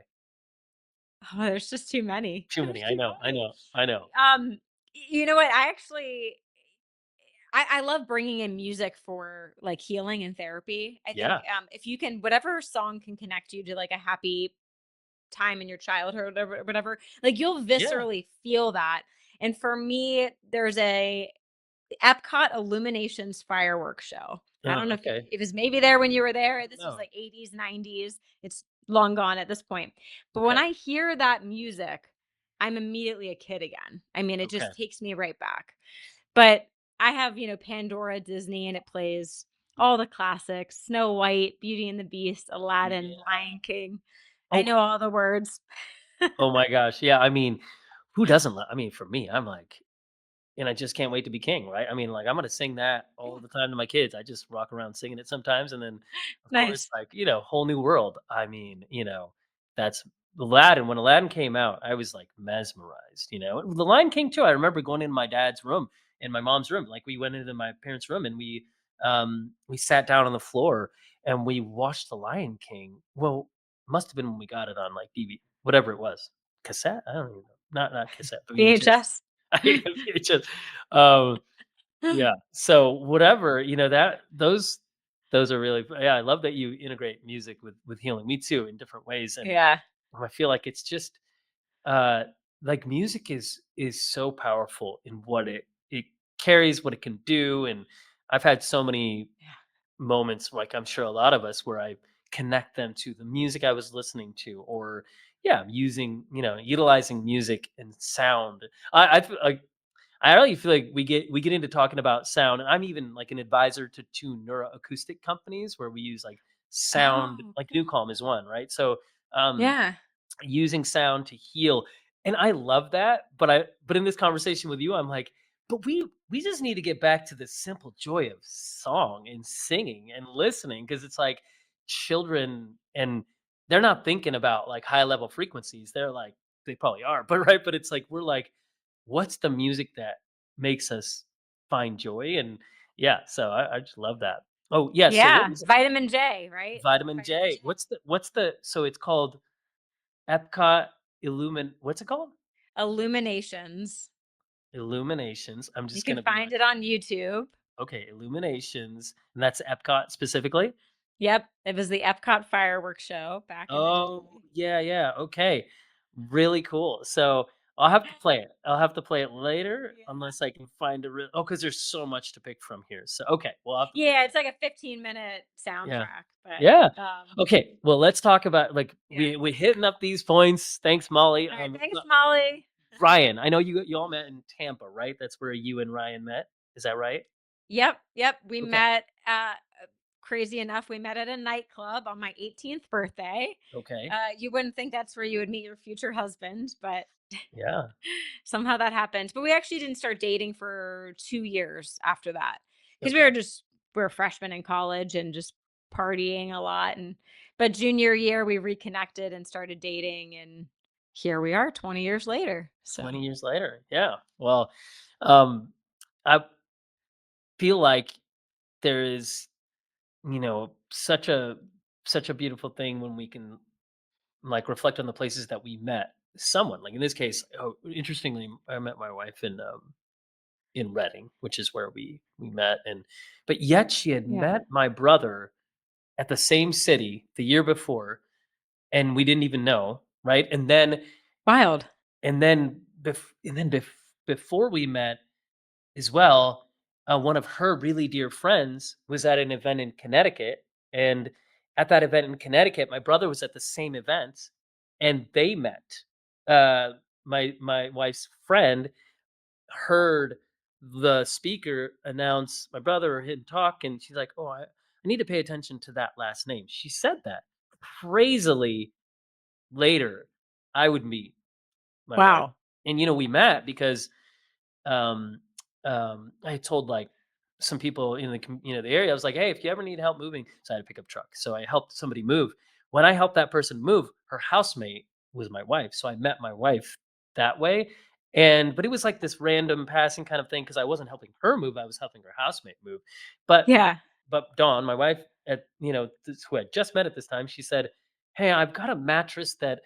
Oh, there's just too many. Too There's many. I too know. I many. know. I know. You know what? I love bringing in music for like healing and therapy. I think Yeah. if you can, whatever song can connect you to like a happy time in your childhood, whatever, like you'll Yeah. viscerally feel that. And for me, there's a Epcot Illuminations fireworks show. I don't Oh, know if okay. it was maybe there when you were there. This was No. like 80s, 90s. It's long gone at this point. But when Okay. I hear that music, I'm immediately a kid again. I mean, it Okay. just takes me right back. But I have, Pandora, Disney, and it plays all the classics: Snow White, Beauty and the Beast, Aladdin, Yeah. Lion King. I Oh, know all the words. oh my gosh. Yeah. I mean, who doesn't? I mean, for me, I'm like, and I just can't wait to be king, right? I mean, like, I'm gonna sing that all Yeah. the time to my kids. I just rock around singing it sometimes, and then, of course, Nice. like, whole new world. I mean, that's Aladdin. When Aladdin came out, I was like mesmerized. The Lion King too. I remember going in my dad's room and my mom's room. Like, we went into my parents' room and we sat down on the floor and we watched the Lion King. Well, must have been when we got it on like DVD, whatever it was, cassette. I don't even know. Not cassette, but VHS. VHS. VHS. Um, yeah. So whatever, those are really, yeah, I love that you integrate music with healing. Me too, in different ways. And Yeah. I feel like it's just uh like music is so powerful in what it carries, what it can do. And I've had so many Yeah. moments, like I'm sure a lot of us, where I connect them to the music I was listening to, or yeah, utilizing music and sound. I feel like I really feel like we get into talking about sound, and I'm even like an advisor to two neuroacoustic companies where we use like sound, Oh, like okay. Newcom is one, right? So um Yeah. using sound to heal. And I love that, but in this conversation with you, I'm like, but we just need to get back to the simple joy of song and singing and listening, because it's like children, and they're not thinking about like high level frequencies. They're like, they probably are, but right, but it's like we're like, what's the music that makes us find joy? And yeah, so I just love that. Oh yeah, so what Yeah. was Vitamin J, right? Vitamin Vitamin J? J. What's the so it's called Epcot what's it called? Illuminations. Illuminations. I'm You just can gonna be find like, it on YouTube. okay, Illuminations, and that's Epcot specifically? Yep. It was the Epcot fireworks show back in the Oh, day. yeah, yeah, okay. Really cool. So, I'll have to play it. I'll have to play it later Yeah. unless I can find because there's so much to pick from here. So, okay, we'll have to play Yeah, that. it's like a 15-minute Yeah. soundtrack, but, Yeah. um, Okay, well, let's talk about, like, yeah. we're hitting up these points. Thanks, Molly. Alright, thanks, Molly. Ryan, I know you all met in Tampa, right? That's where you and Ryan met. Is that right? Yep, yep, we Okay. met, crazy enough, we met at a nightclub on my 18th birthday. Okay. You wouldn't think that's where you would meet your future husband, but Yeah. somehow that happened. But we actually didn't start dating for 2 years after that, because Okay. we were freshmen in college and just partying a lot. And but junior year, we reconnected and started dating, and here we are 20 years later, so 20 years later. Yeah. Well, um, I feel like there is, such a beautiful thing when we can like reflect on the places that we met someone. Like in this case, oh, interestingly, I met my wife in Reading, which is where we met, and but yet she had yeah. met my brother at the same city the year before, and we didn't even know, right? Wild. Before we met as well, one of her really dear friends was at an event in Connecticut, and at that event in Connecticut, my brother was at the same event, and they met. My wife's friend heard the speaker announce my brother or him talk, and she's like, "Oh, I need to pay attention to that last name." She said that. Crazily, later, I would meet my wife, Wow. and we met because um, I told like some people in the area. I was like, hey, if you ever need help moving, so I had a pickup truck. So I helped somebody move. When I helped that person move, her housemate was my wife. So I met my wife that way. But it was like this random passing kind of thing because I wasn't helping her move. I was helping her housemate move. But Yeah. Dawn, my wife, who I just met at this time, she said, "Hey, I've got a mattress that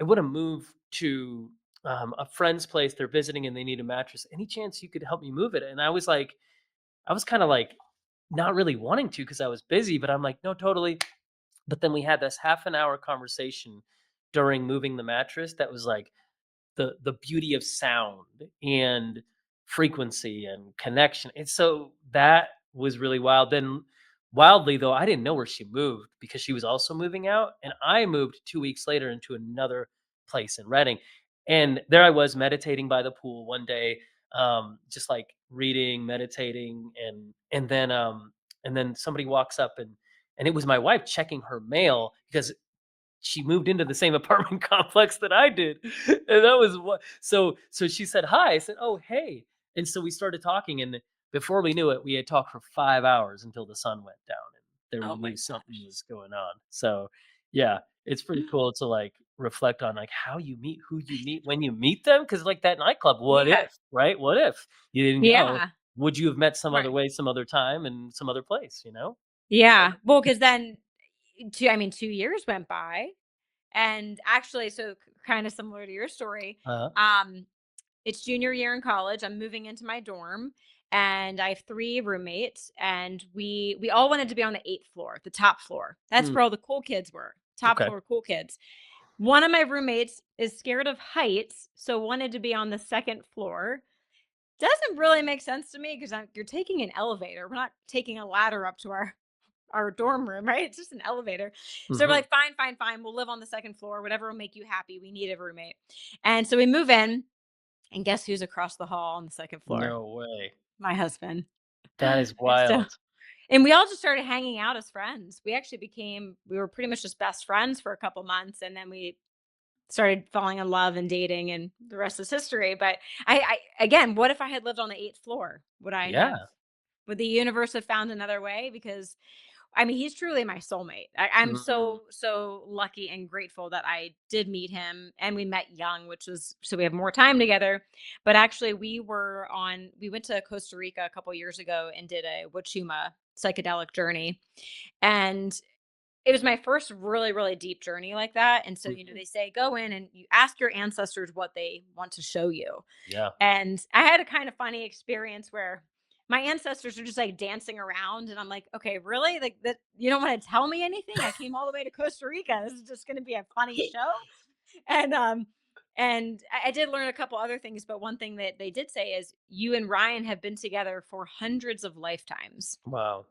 I want to move to a friend's place. They're visiting and they need a mattress. Any chance you could help me move it?" And I was like, I was kind of like not really wanting to because I was busy, but I'm like, no, totally. But then we had this half an hour conversation during moving the mattress that was like, the beauty of sound and frequency and connection. And so that was really wild. Then wildly though, I didn't know where she moved because she was also moving out, and I moved 2 weeks later into another place in Reading. And there I was meditating by the pool one day, just like reading, meditating, and then somebody walks up, and it was my wife checking her mail because she moved into the same apartment complex that I did. And that was what so she said, "Hi." I said, "Oh, hey." And so we started talking, and before we knew it, we had talked for 5 hours until the sun went down, and there Oh we my knew something gosh. was going on. So, yeah, it's pretty cool to, like, reflect on, like, how you meet, who you meet when you meet them. Because like, that nightclub, what Yeah. if, right? What if you didn't go? Yeah. Would you have met some other Right. way, some other time, and some other place, you know? Yeah. Well, because then 2 years went by. And actually, so kind of similar to your story, Uh-huh. um, it's junior year in college. I'm moving into my dorm, and I have 3 roommates, and we all wanted to be on the 8th floor, the top floor. That's Mm, where all the cool kids were. Top okay. floor cool kids. One of my roommates is scared of heights, so wanted to be on the 2nd floor. Doesn't really make sense to me because you're taking an elevator. We're not taking a ladder up to our dorm room, right? It's just an elevator. So we're Mhm. like, fine, fine, fine. We'll live on the 2nd floor. Whatever will make you happy. We need a roommate. And so we move in, and guess who's across the hall on the 2nd floor? No way. My husband. That is And so, wild. and we all just started hanging out as friends. We were pretty much just best friends for a couple months. And then we started falling in love and dating, and the rest is history. But again, what if I had lived on the 8th floor? Yeah. Would the universe have found another way? Because I mean, he's truly my soulmate. I'm Mm, so lucky and grateful that I did meet him, and we met young, which was so we have more time together. But actually, we went to Costa Rica a couple years ago and did a Wachuma psychedelic journey, and it was my first really, really deep journey like that. And so, mhm. they say go in and you ask your ancestors what they want to show you. Yeah. And I had a kind of funny experience where my ancestors are just like dancing around, and I'm like, okay, really? Like that you don't want to tell me anything? I came all the way to Costa Rica. This is just gonna be a funny show. And I did learn a couple other things, but one thing that they did say is you and Ryan have been together for hundreds of lifetimes. Wow.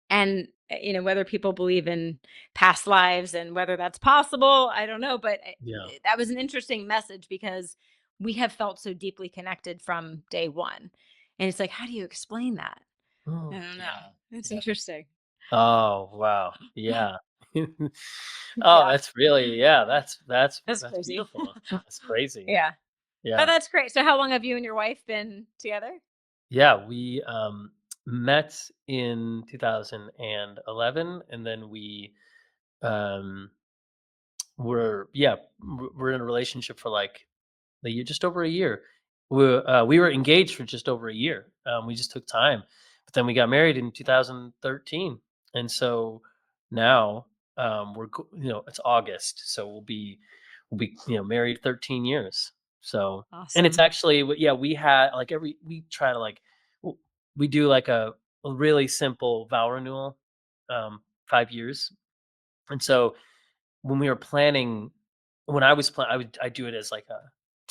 And whether people believe in past lives and whether that's possible, I don't know, but Yeah. that was an interesting message because we have felt so deeply connected from day one. And it's like, how do you explain that? I Oh, don't know. yeah. It's Yeah. interesting. Oh, wow. Yeah. Oh, Yeah, yeah, that's that's crazy. beautiful. That's crazy. Yeah, but Yeah. that's great. So how long have you and your wife been together? Yeah, we, met in 2011, and then um, we're in a relationship for, like, the year, just over a year. We were engaged for just over a year. We just took time, but then we got married in 2013, and so now it's August, so we'll be married 13 years. So, and it's Awesome. actually yeah, we had like we try to like w- we do like a really simple vow renewal, 5 years, and so when we were planning when I was I do it as like a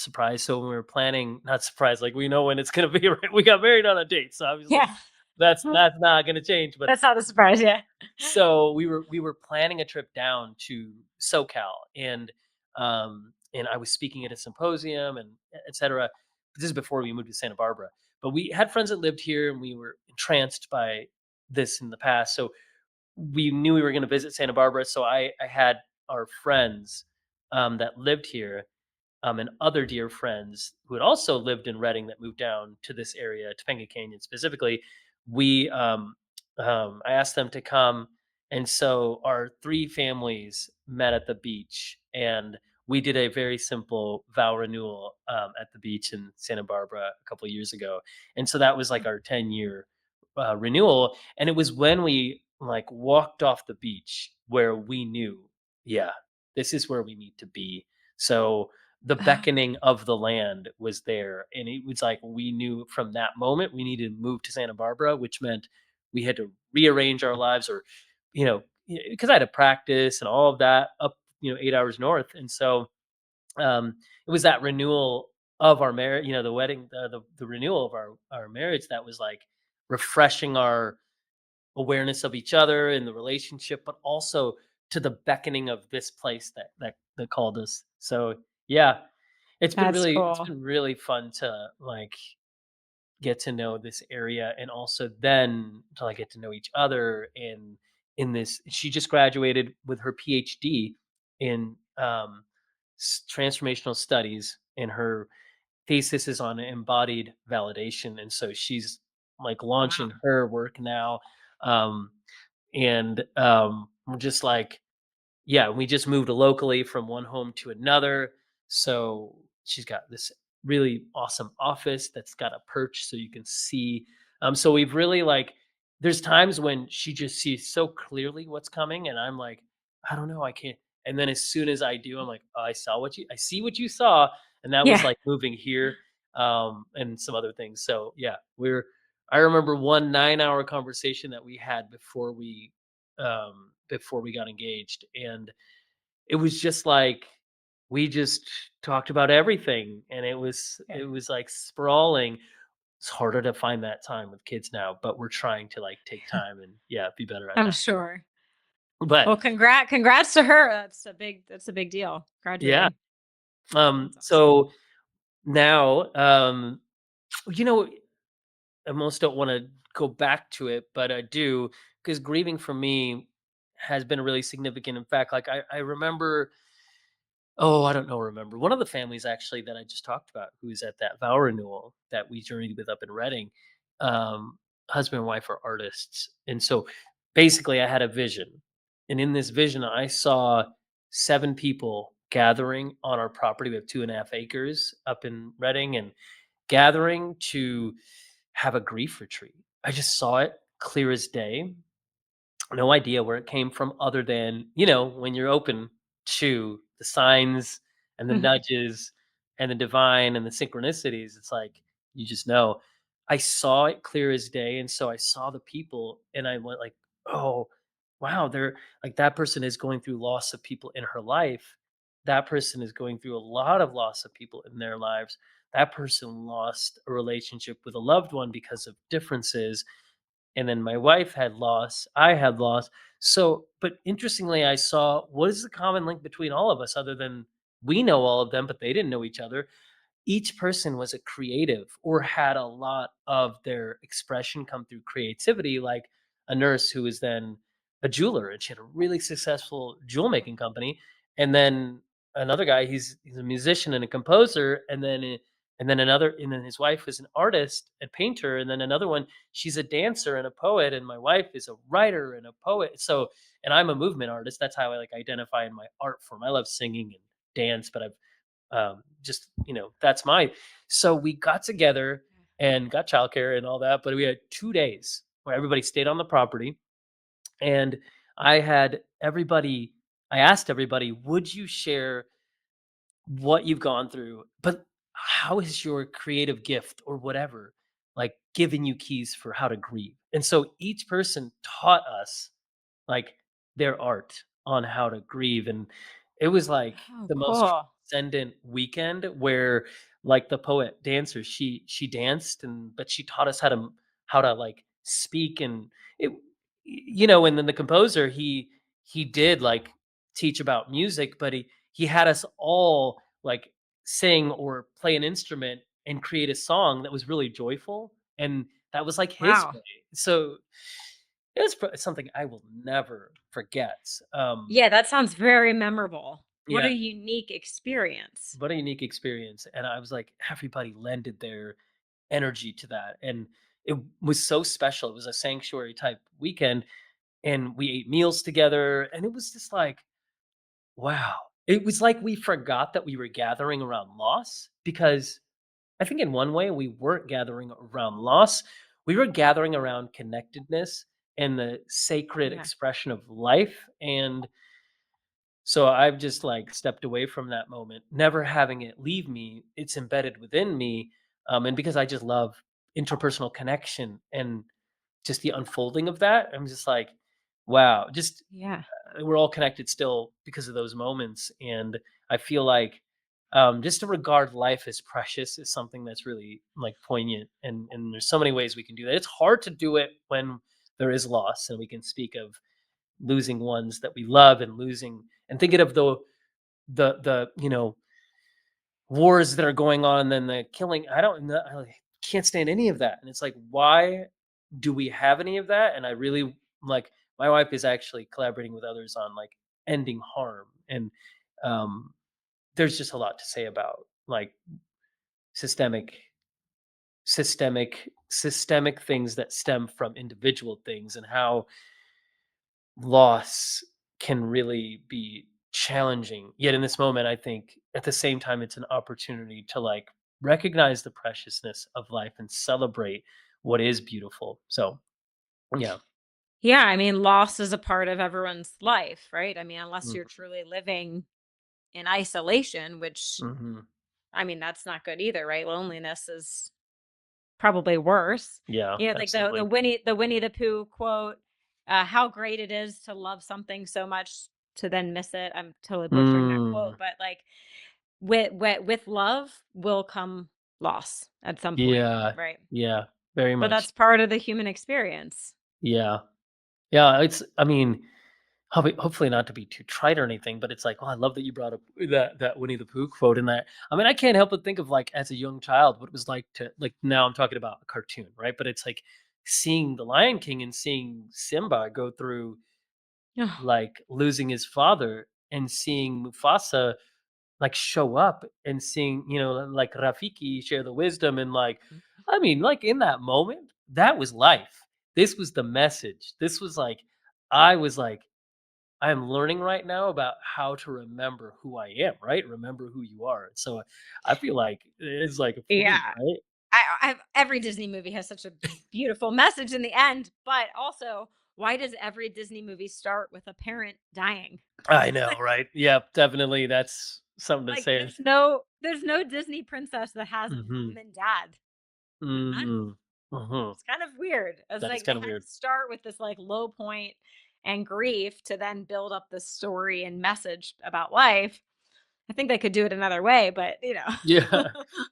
surprise. So when we were planning, not surprise, like we know when it's gonna be, right? We got married on a date, so obviously Yeah. that's not gonna change. But That's not a surprise. Yeah. so we were planning a trip down to SoCal, and I was speaking at a symposium and etc. This is before we moved to Santa Barbara. But we had friends that lived here, and we were entranced by this in the past. So we knew we were going to visit Santa Barbara, so I had our friends that lived here, and other dear friends who had also lived in Redding that moved down to this area, Topanga Canyon specifically. We I asked them to come, and so our three families met at the beach, and we did a very simple vow renewal at the beach in Santa Barbara a couple of years ago, and so that was like our 10-year renewal, and it was when we like walked off the beach where we knew, yeah, this is where we need to be. So the Oh, beckoning of the land was there, and it was like we knew from that moment we needed to move to Santa Barbara, which meant we had to rearrange our lives, or because I had to practice and all of that up 8 hours north, and so it was that renewal of our marriage, the wedding, the renewal of our marriage, that was like refreshing our awareness of each other and the relationship, but also to the beckoning of this place that called us. So yeah, that's it's cool. been really fun to like get to know this area, and also then to like get to know each other. And in this, she just graduated with her PhD in transformational studies, and her thesis is on embodied validation. And so she's like Wow. launching her work now. Um, and we're just like, yeah, we just moved locally from one home to another. So she's got this really awesome office that's got a perch so you can see. So we've really like, there's times when she just sees so clearly what's coming, and I'm like, I don't know, I can't. And then as soon as I do, I'm like, oh, I see what you saw, and that was Yeah. like moving here, and some other things. So yeah, I remember one 9-hour conversation that we had before we got engaged, and it was just like we just talked about everything, and Yeah. it was like sprawling. It's harder to find that time with kids now, but we're trying to like take time and yeah, be better at I'm that. sure. But Well, congrats to her. That's a big deal. yeah, Graduating. That's awesome. so now, you know, I almost don't want to go back to it, but I do, because grieving for me has been really significant. In fact, like I remember, oh, I don't know, remember. One of the families actually that I just talked about, who's at that vow renewal that we journeyed with up in Reading, um, husband and wife are artists. And so basically I had a vision. And in this vision, I saw 7 people gathering on our property. We have 2.5 acres up in Reading, and gathering to have a grief retreat. I just saw it clear as day. No idea where it came from, other than, when you're open to the signs and the nudges and the divine and the synchronicities, it's like you just know. I saw it clear as day, and so I saw the people, and I went like, "Oh, wow, they're like, that person is going through loss of people in her life. That person is going through a lot of loss of people in their lives. That person lost a relationship with a loved one because of differences, and then my wife had loss, I had loss." So, but interestingly, I saw, what is the common link between all of us, other than we know all of them, but they didn't know each other? Each person was a creative or had a lot of their expression come through creativity, like a nurse who was then a jeweler, and she had a really successful jewel making company. And then another guy, he's a musician and a composer, and then his wife was an artist and painter, and then another one, she's a dancer and a poet, and my wife is a writer and a poet. So, and I'm a movement artist. That's how I like identify in my art form. I love singing and dance, but I've just, that's my. So we got together and got childcare and all that, but we had 2 days where everybody stayed on the property, and I had everybody. I asked everybody, would you share what you've gone through, but how is your creative gift or whatever, like, giving you keys for how to grieve? And so each person taught us like their art on how to grieve. And it was like Oh, the most cool. transcendent weekend, where like the poet dancer, she danced, and but she taught us how to like speak. And it, and then the composer, he did like teach about music, but he had us all like sing or play an instrument and create a song that was really joyful, and that was like his Wow. way. So it was something I will never forget. Yeah, that sounds very memorable. What Yeah, a unique experience. what a unique experience. And I was like, everybody lended their energy to that. And it was so special. It was a sanctuary type weekend, and we ate meals together. And it was just like, wow. It was like we forgot that we were gathering around loss, because I think in one way we weren't gathering around loss. We were gathering around connectedness and the sacred Yeah. expression of life. And so I've just like stepped away from that moment, never having it leave me. It's embedded within me. And because I just love interpersonal connection and just the unfolding of that, I'm just like, wow, just Yeah. we're all connected still because of those moments. And I feel like, just to regard life as precious is something that's really like poignant. And there's so many ways we can do that. It's hard to do it when there is loss, and we can speak of losing ones that we love, and losing, and thinking of the wars that are going on, and the killing. I don't know, can't stand any of that. And it's like, why do we have any of that? And I really like my wife is actually collaborating with others on like ending harm. And um, there's just a lot to say about like systemic systemic things that stem from individual things and how loss can really be challenging. Yet in this moment, I think at the same time, it's an opportunity to like recognize the preciousness of life and celebrate what is beautiful. So, yeah. Yeah, I mean, loss is a part of everyone's life, right? I mean, unless you're Mhm, truly living in isolation, which mhm. I mean, that's not good either, right? Loneliness is probably worse. Yeah, You know, like absolutely. The Winnie the Pooh quote, how great it is to love something so much to then miss it. I'm totally butchering that Mm, quote, but like with love will come loss at some point, yeah, right? yeah, very But much. that's part of the human experience. Yeah, yeah. I mean, hopefully not to be too trite or anything, but it's like, oh, I love that you brought up that Winnie the Pooh quote in that. I mean, I can't help but think of like as a young child what it was like to like now I'm talking about a cartoon, right? But it's like seeing the Lion King and seeing Simba go through Oh, like losing his father and seeing Mufasa like show up and seeing, like Rafiki share the wisdom and like I mean, like in that moment, that was life. This was the message. This was like I was like I'm learning right now about how to remember who I am, right? Remember who you are. So I feel like it's like a point, yeah. right? Every Disney movie has such a beautiful message in the end, but also, why does every Disney movie start with a parent dying? I know, right? Yeah, definitely. That's something to Like say. there's no Disney princess that has a Mm-hmm. mom and dad. None. Mm-hmm. Mm-hmm. It's kind of weird. It's That is like they kind of had weird. to start with this like low point and grief to then build up this story and message about life. I think they could do it another way, but Yeah.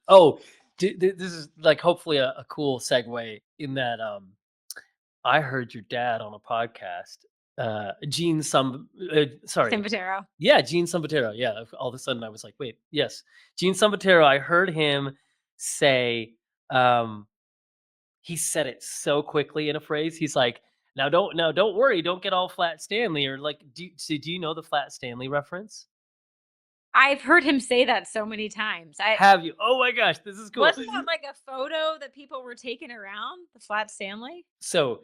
Oh, this is like hopefully a cool segue in that I heard your dad on a podcast. Sorry. Sambataro. Yeah, Gene Sambataro. Yeah, all of a sudden I was like, wait, yes, Gene Sambataro. I heard him say, um, he said it so quickly in a phrase. He's like, now don't worry, don't get all Flat Stanley or like, do you know the Flat Stanley reference? I've heard him say that so many times. I Have you? Oh my gosh, this is cool. wasn't that like a photo that people were taking around the flat Stanley? So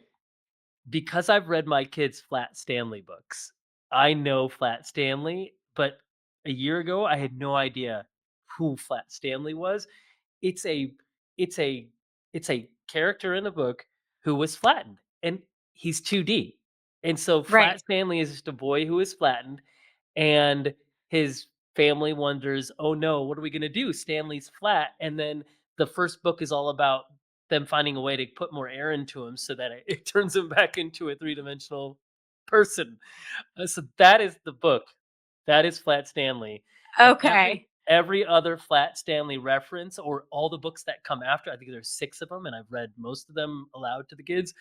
because I've read my kids' Flat Stanley books, I know Flat Stanley, but a year ago, I had no idea who Flat Stanley was. It's a it's a it's a character in a book who was flattened, and he's 2D. And so Flat Right. Stanley is just a boy who is flattened, and his family wonders, "Oh no, what are we gonna do? Stanley's flat." And then the first book is all about them finding a way to put more air into him so that it turns him back into a three-dimensional person. So that is the book. That is Flat Stanley. And every Okay. every other Flat Stanley reference or all the books that come after, I think there's 6 of them, and I've read most of them aloud to the kids,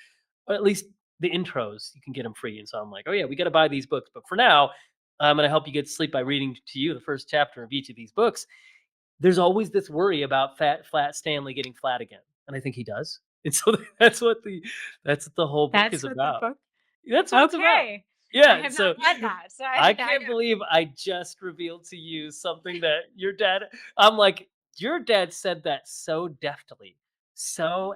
or at least the intros, you can get them free, and so I'm like, "Oh, yeah, we gotta buy these books, but for now, I'm gonna help you get to sleep by reading to you the first chapter of each of these books." There's always this worry about Flat Stanley getting flat again, and I think he does. And so that's what the whole book That's is what the about. book. That's what it's about. Okay. I Yeah, have not so read that. So I I can't know. believe I just revealed to you something that your dad I'm like, your dad said that so deftly, so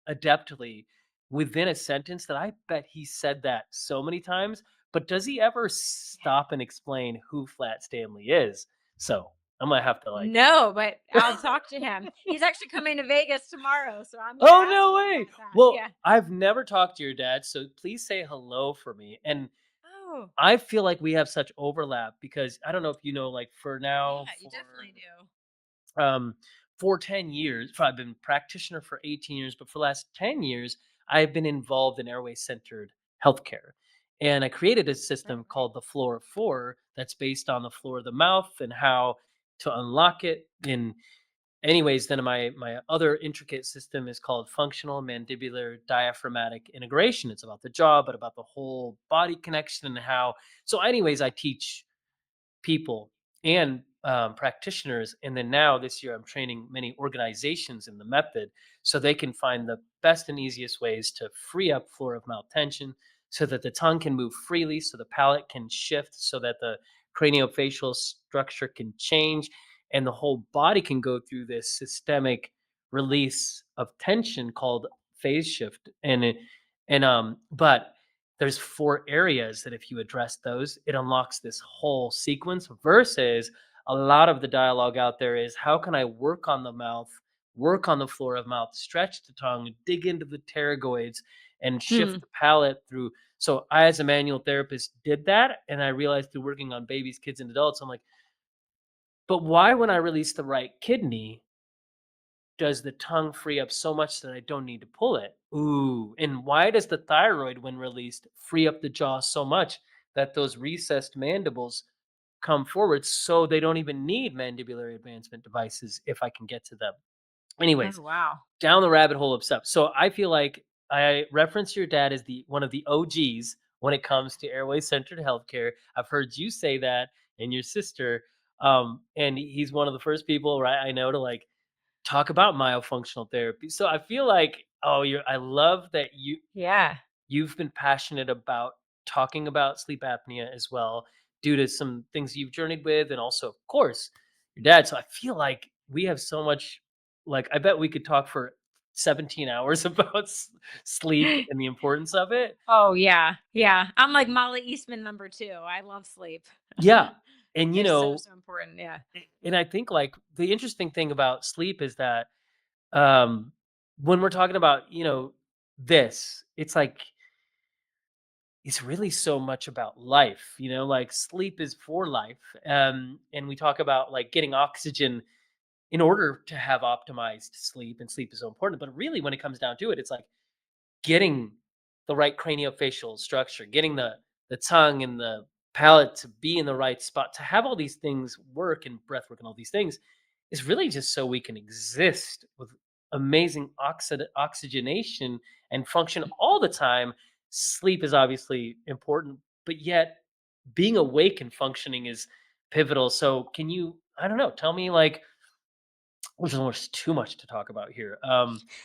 adeptly within a sentence that I bet he said that so many times, but does he ever stop and explain who Flat Stanley is? So, I'm gonna have to like No, but I'll talk to him. He's actually coming to Vegas tomorrow, so I'm gonna Oh, ask no him way! about that. Well, Yeah. I've never talked to your dad, so please say hello for me, and Oh, I feel like we have such overlap because I don't know if you know, like, for now, yeah, you definitely do. um, for 10 years I've been practitioner for 18 years, but for the last 10 years, I've been involved in airway-centered healthcare, and I created a Oh, system right. called the Floor of 4 that's based on the floor of the mouth and how to unlock it in anyways, then my other intricate system is called functional mandibular diaphragmatic integration. It's about the jaw, but about the whole body connection and how. So, anyways, I teach people and practitioners, and then now this year I'm training many organizations in the method so they can find the best and easiest ways to free up floor of mouth tension so that the tongue can move freely, so the palate can shift, so that the craniofacial structure can change, and the whole body can go through this systemic release of tension called phase shift. But there's 4 areas that if you address those, it unlocks this whole sequence versus a lot of the dialogue out there is how can I work on the mouth, work on the floor of mouth, stretch the tongue, dig into the pterygoids, and Hmm. shift the palate through. So I, as a manual therapist, did that, and I realized through working on babies, kids, and adults, I'm like, but why, when I release the right kidney, does the tongue free up so much that I don't need to pull it? Ooh, and why does the thyroid, when released, free up the jaw so much that those recessed mandibles come forward so they don't even need mandibular advancement devices if I can get to them. Oh, Anyways, wow. down the rabbit hole of stuff. So I feel like I reference your dad as the one of the OGs when it comes to airway centered healthcare. I've heard you say that, and your sister. And he's one of the first people, right, I know to like talk about myofunctional therapy. So I feel like, oh, I love that Yeah. you've been passionate about talking about sleep apnea as well, due to some things you've journeyed with, and also, of course, your dad. So I feel like we have so much. Like, I bet we could talk for 17 hours about sleep and the importance of it. Oh, yeah. Yeah. I'm like Molly Eastman number 2. I love sleep. Yeah, and It's so, so important. Yeah. and I think like the interesting thing about sleep is that um, when we're talking about this, it's like it's really so much about life, like sleep is for life. And we talk about like getting oxygen in order to have optimized sleep, and sleep is so important. But really, when it comes down to it, it's like getting the right craniofacial structure, getting the tongue and the palate to be in the right spot, to have all these things work, and breath work and all these things is really just so we can exist with amazing oxygenation and function all the time. Sleep is obviously important, but yet being awake and functioning is pivotal. So can you, I don't know, tell me like, which is almost too much to talk about here.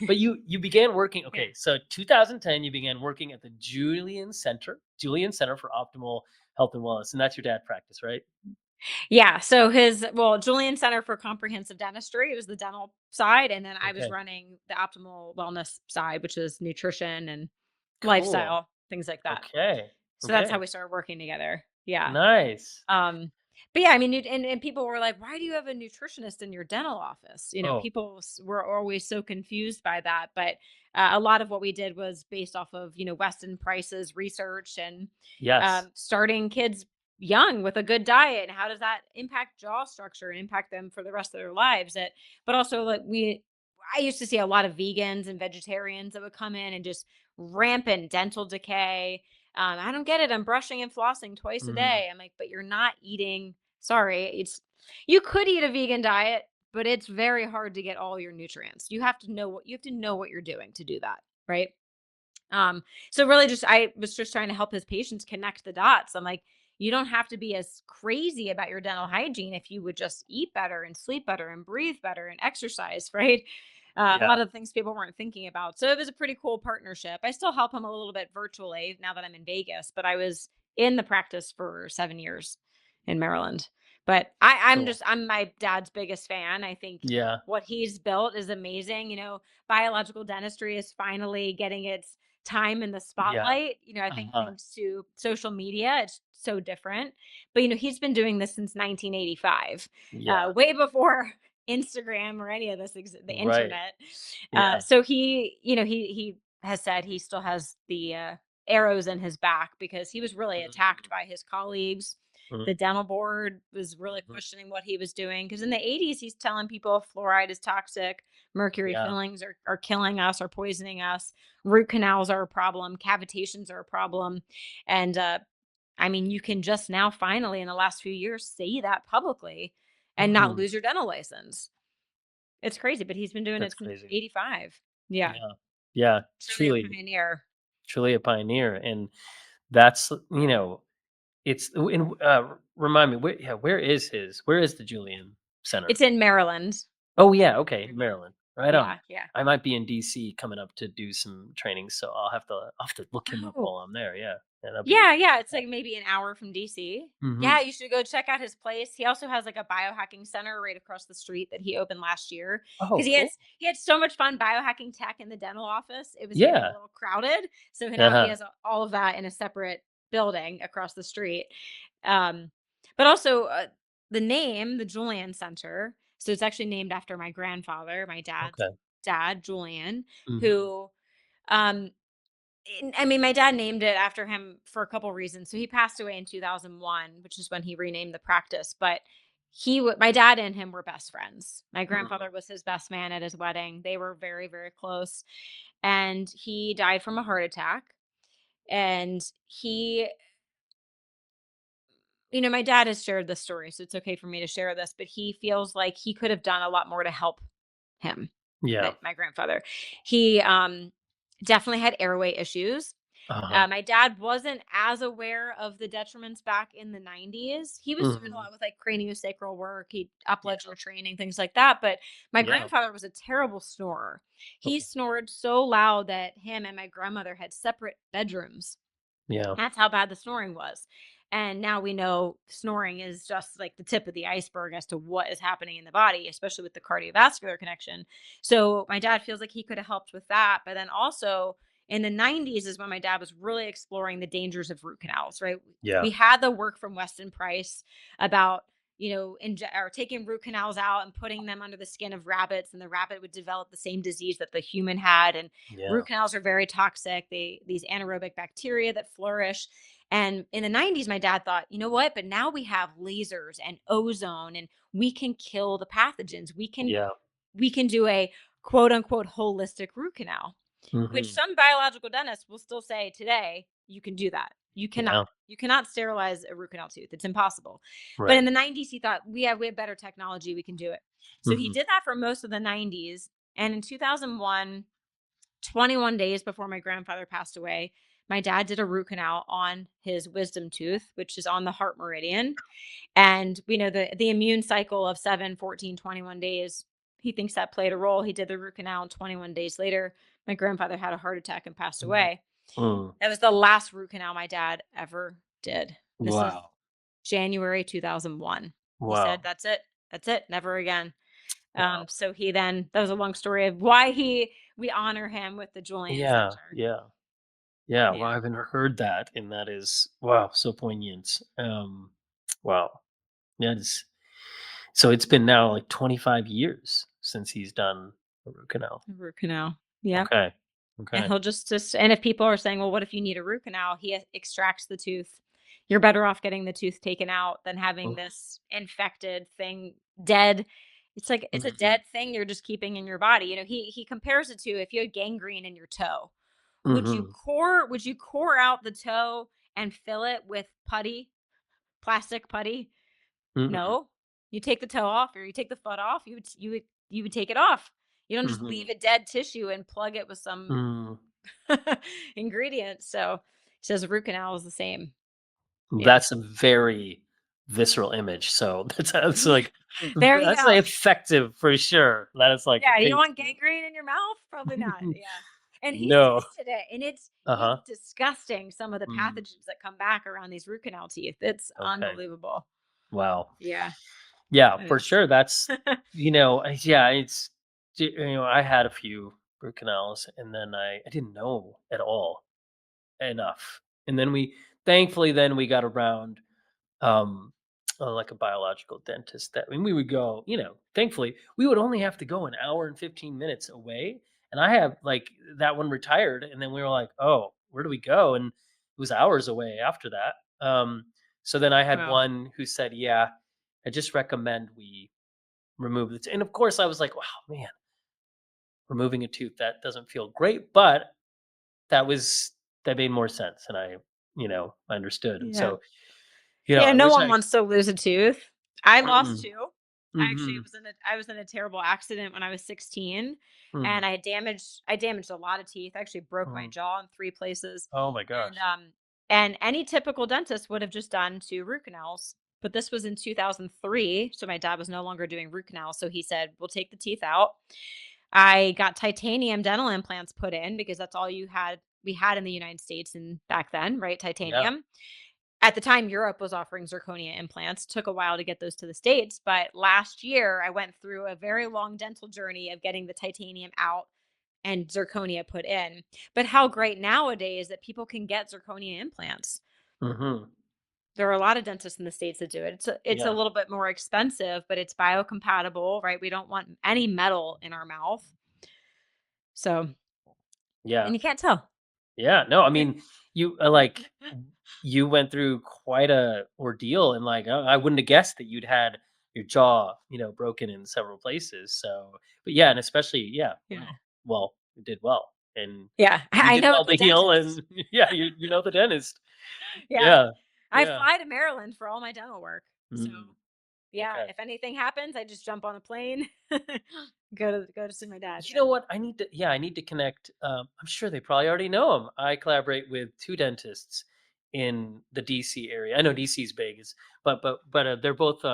But you began working. Yeah. Okay, so 2010, you began working at the Julian Center for Optimal Health and Wellness, and that's your dad practice, right? Yeah. So Julian Center for Comprehensive Dentistry, it was the dental side. And then I was Okay, running the optimal wellness side, which is nutrition and cool. lifestyle, things like that. Okay, So that's how okay, we started working together. Yeah. nice. Um, but yeah, I mean, and people were like, "Why do you have a nutritionist in your dental office?" Oh, People were always so confused by that. But a lot of what we did was based off of Weston Price's research and yes. starting kids young with a good diet, and how does that impact jaw structure and impact them for the rest of their lives. But also like I used to see a lot of vegans and vegetarians that would come in and just rampant dental decay. I don't get it. I'm brushing and flossing twice a Mm, day. I'm like, but you're not eating. Sorry, you could eat a vegan diet, but it's very hard to get all your nutrients. You have to know what you're doing to do that, right? Um, so really just I was just trying to help his patients connect the dots. I'm like, you don't have to be as crazy about your dental hygiene if you would just eat better and sleep better and breathe better and exercise, right? A yeah. lot of things people weren't thinking about. So it was a pretty cool partnership. I still help him a little bit virtually now that I'm in Vegas, but I was in the practice for 7 years in Maryland. But Cool. I'm my dad's biggest fan. I think Yeah. what he's built is amazing. Biological dentistry is finally getting its time in the Yeah. spotlight. I think Uh-huh. thanks to social media, it's so different. But he's been doing this since 1985, Yeah. way before Instagram or any of the Right. internet. Yeah. So he has said he still has the arrows in his back because he was really attacked Mhm, by his colleagues. mhm, The dental board was really mhm. questioning what he was doing because in the 80s he's telling people fluoride is toxic, mercury Yeah. fillings are killing us, are poisoning us, root canals are a problem, cavitations are a problem. And I mean, you can just now finally in the last few years say that publicly and not Mhm. lose your dental license. It's crazy, but he's been doing That's it since crazy. 85. Yeah. Yeah. Yeah. Truly a Truly, pioneer. truly a pioneer. And that's, It's in, remind me, where is where is the Julian Center? It's in Maryland. Oh, yeah, okay, Mhm. Maryland. Right on. Yeah, yeah. I might be in DC coming up to do some training, so I'll have to look him up Oh. while I'm there, yeah. Yeah, that'd be Yeah, yeah, it's like maybe an hour from DC. Yeah, Mhm. you should go check out his place. He also has like a biohacking center right across the street that he opened last year Oh, because cool. he had so much fun biohacking tech in the dental office. It was getting a Yeah. little crowded, so now he Uh-huh. has all of that in a separate building across the street. Um, but also the name, the Julian Center. So it's actually named after my grandfather, my dad's Okay. dad, Julian, Mhm. who um I mean, my dad named it after him for a couple reasons. So he passed away in 2001, which is when he renamed the practice. But my dad and him were best friends. My Mhm. grandfather was his best man at his wedding. They were very, very close. And he died from a heart attack. And my dad has shared this story, so it's okay for me to share this, but he feels like he could have done a lot more to help him, Yeah. my grandfather. He definitely had airway issues. Uh-huh. My dad wasn't as aware of the detriments back in the 90s. He was doing a Mhm. lot with like craniosacral work, he Yeah. ledger training, things like that. But my Yeah. grandfather was a terrible snorer. He Okay. snored so loud that him and my grandmother had separate bedrooms. Yeah. That's how bad the snoring was. And now we know snoring is just like the tip of the iceberg as to what is happening in the body, especially with the cardiovascular connection. So my dad feels like he could have helped with that. But then also in the 90s is when my dad was really exploring the dangers of root canals, right? Yeah. We had the work from Weston Price about, or taking root canals out and putting them under the skin of rabbits, and the rabbit would develop the same disease that the human had. And Yeah. root canals are very toxic. These anaerobic bacteria that flourish. And in the 90s, my dad thought, you know what? But now we have lasers and ozone, and we can kill the pathogens. Yeah. We can do a quote unquote holistic root canal, which Mhm. some biological dentists will still say today, you can do that. You cannot. Yeah. You cannot sterilize a root canal tooth. It's impossible. But Right. in the 90s, he thought we have better technology. We can do it. So he Mhm. did that for most of the 90s. And in 2001, 21 days before my grandfather passed away, my dad did a root canal on his wisdom tooth, which is on the heart meridian. And we know the immune cycle of 7, 14, 21 days. He thinks that played a role. He did the root canal, and 21 days later, my grandfather had a heart attack and passed Mhm. away. Mm. That was the last root canal my dad ever did. This is Wow. January 2001. He said, Wow. "That's it. That's it. Never again." Wow. So that was a long story of why we honor him with the Julian Yeah. Center. Yeah. Yeah. Well, Yeah. I haven't heard that, and that is wow, so poignant. Wow. Yeah. So it's been now like 25 years since he's done a root canal. Root canal. Yeah. Okay. And Okay. he'll just and if people are saying, "Well, what if you need a root canal?" He extracts the tooth. You're better off getting the tooth taken out than having Oh, this infected thing dead. It's like it's a mhm. dead thing you're just keeping in your body. He compares it to if you had gangrene in your toe. Mhm. Would you core out the toe and fill it with putty, plastic putty? Mm-mm. No. You take the toe off or you take the foot off, you would take it off. You don't just Mhm. leave a dead tissue and plug it with some Mm. ingredients. So, it says root canal is the same. Yeah. That's a very visceral image. So that's Yeah. like There you that's go. like effective for sure. That is like Yeah, you don't paints want gangrene in your mouth? Probably not. Yeah. And he no. tested it, and it's Uh-huh. disgusting, some of the Mm. pathogens that come back around these root canal teeth. It's Okay. unbelievable. Wow. Yeah, Yeah, it for is. sure. That's yeah, I had a few root canals and then I didn't know at all enough. And then thankfully then we got around um like a biological dentist that when we would go, thankfully we would only have to go an hour and 15 minutes away. And I have like that one retired and then we were like, "Oh, where do we go?" And it was hours away after that. So then I had Wow. one who said, "Yeah, I just recommend we remove it." And of course I was like, "Wow, man, removing a tooth that doesn't feel great," but that was that made more sense and I understood. And Yeah. so, Yeah, I no wish one I wants to lose a tooth. I lost mm-mm, 2. mhm, I was in a terrible accident when I was 16, mm, and I damaged a lot of teeth. I actually broke my mm. jaw in 3 places, Oh my and, gosh. And any typical dentist would have just done 2 root canals. But this was in 2003, so my dad was no longer doing root canals, so he said, "We'll take the teeth out." I got titanium dental implants put in because that's all we had in the United States and back then, right? Yeah. Titanium. At the time, Europe was offering zirconia implants. Took a while to get those to the States, but last year I went through a very long dental journey of getting the titanium out and zirconia put in. But how great nowadays that people can get zirconia implants. Hmm. There are a lot of dentists in the States that do it. It's a Yeah. little bit more expensive, but it's biocompatible, right? We don't want any metal in our mouth. So, Yeah. and you can't tell. Yeah, no, I mean, you you went through quite a ordeal, and I wouldn't have guessed that you'd had your jaw, broken in several places. So, but yeah, and especially, yeah, Yeah. well, you did well, and Yeah. you I did know well the to heal, dentist. and yeah, you know the dentist. Yeah. Yeah, I yeah. fly to Maryland for all my dental work. So, Mm, yeah, okay. if anything happens, I just jump on a plane, go to see my dad. You Yeah. know what? I need to connect. I'm sure they probably already know him. I collaborate with two dentists in the DC area. I know DC's big, but they're both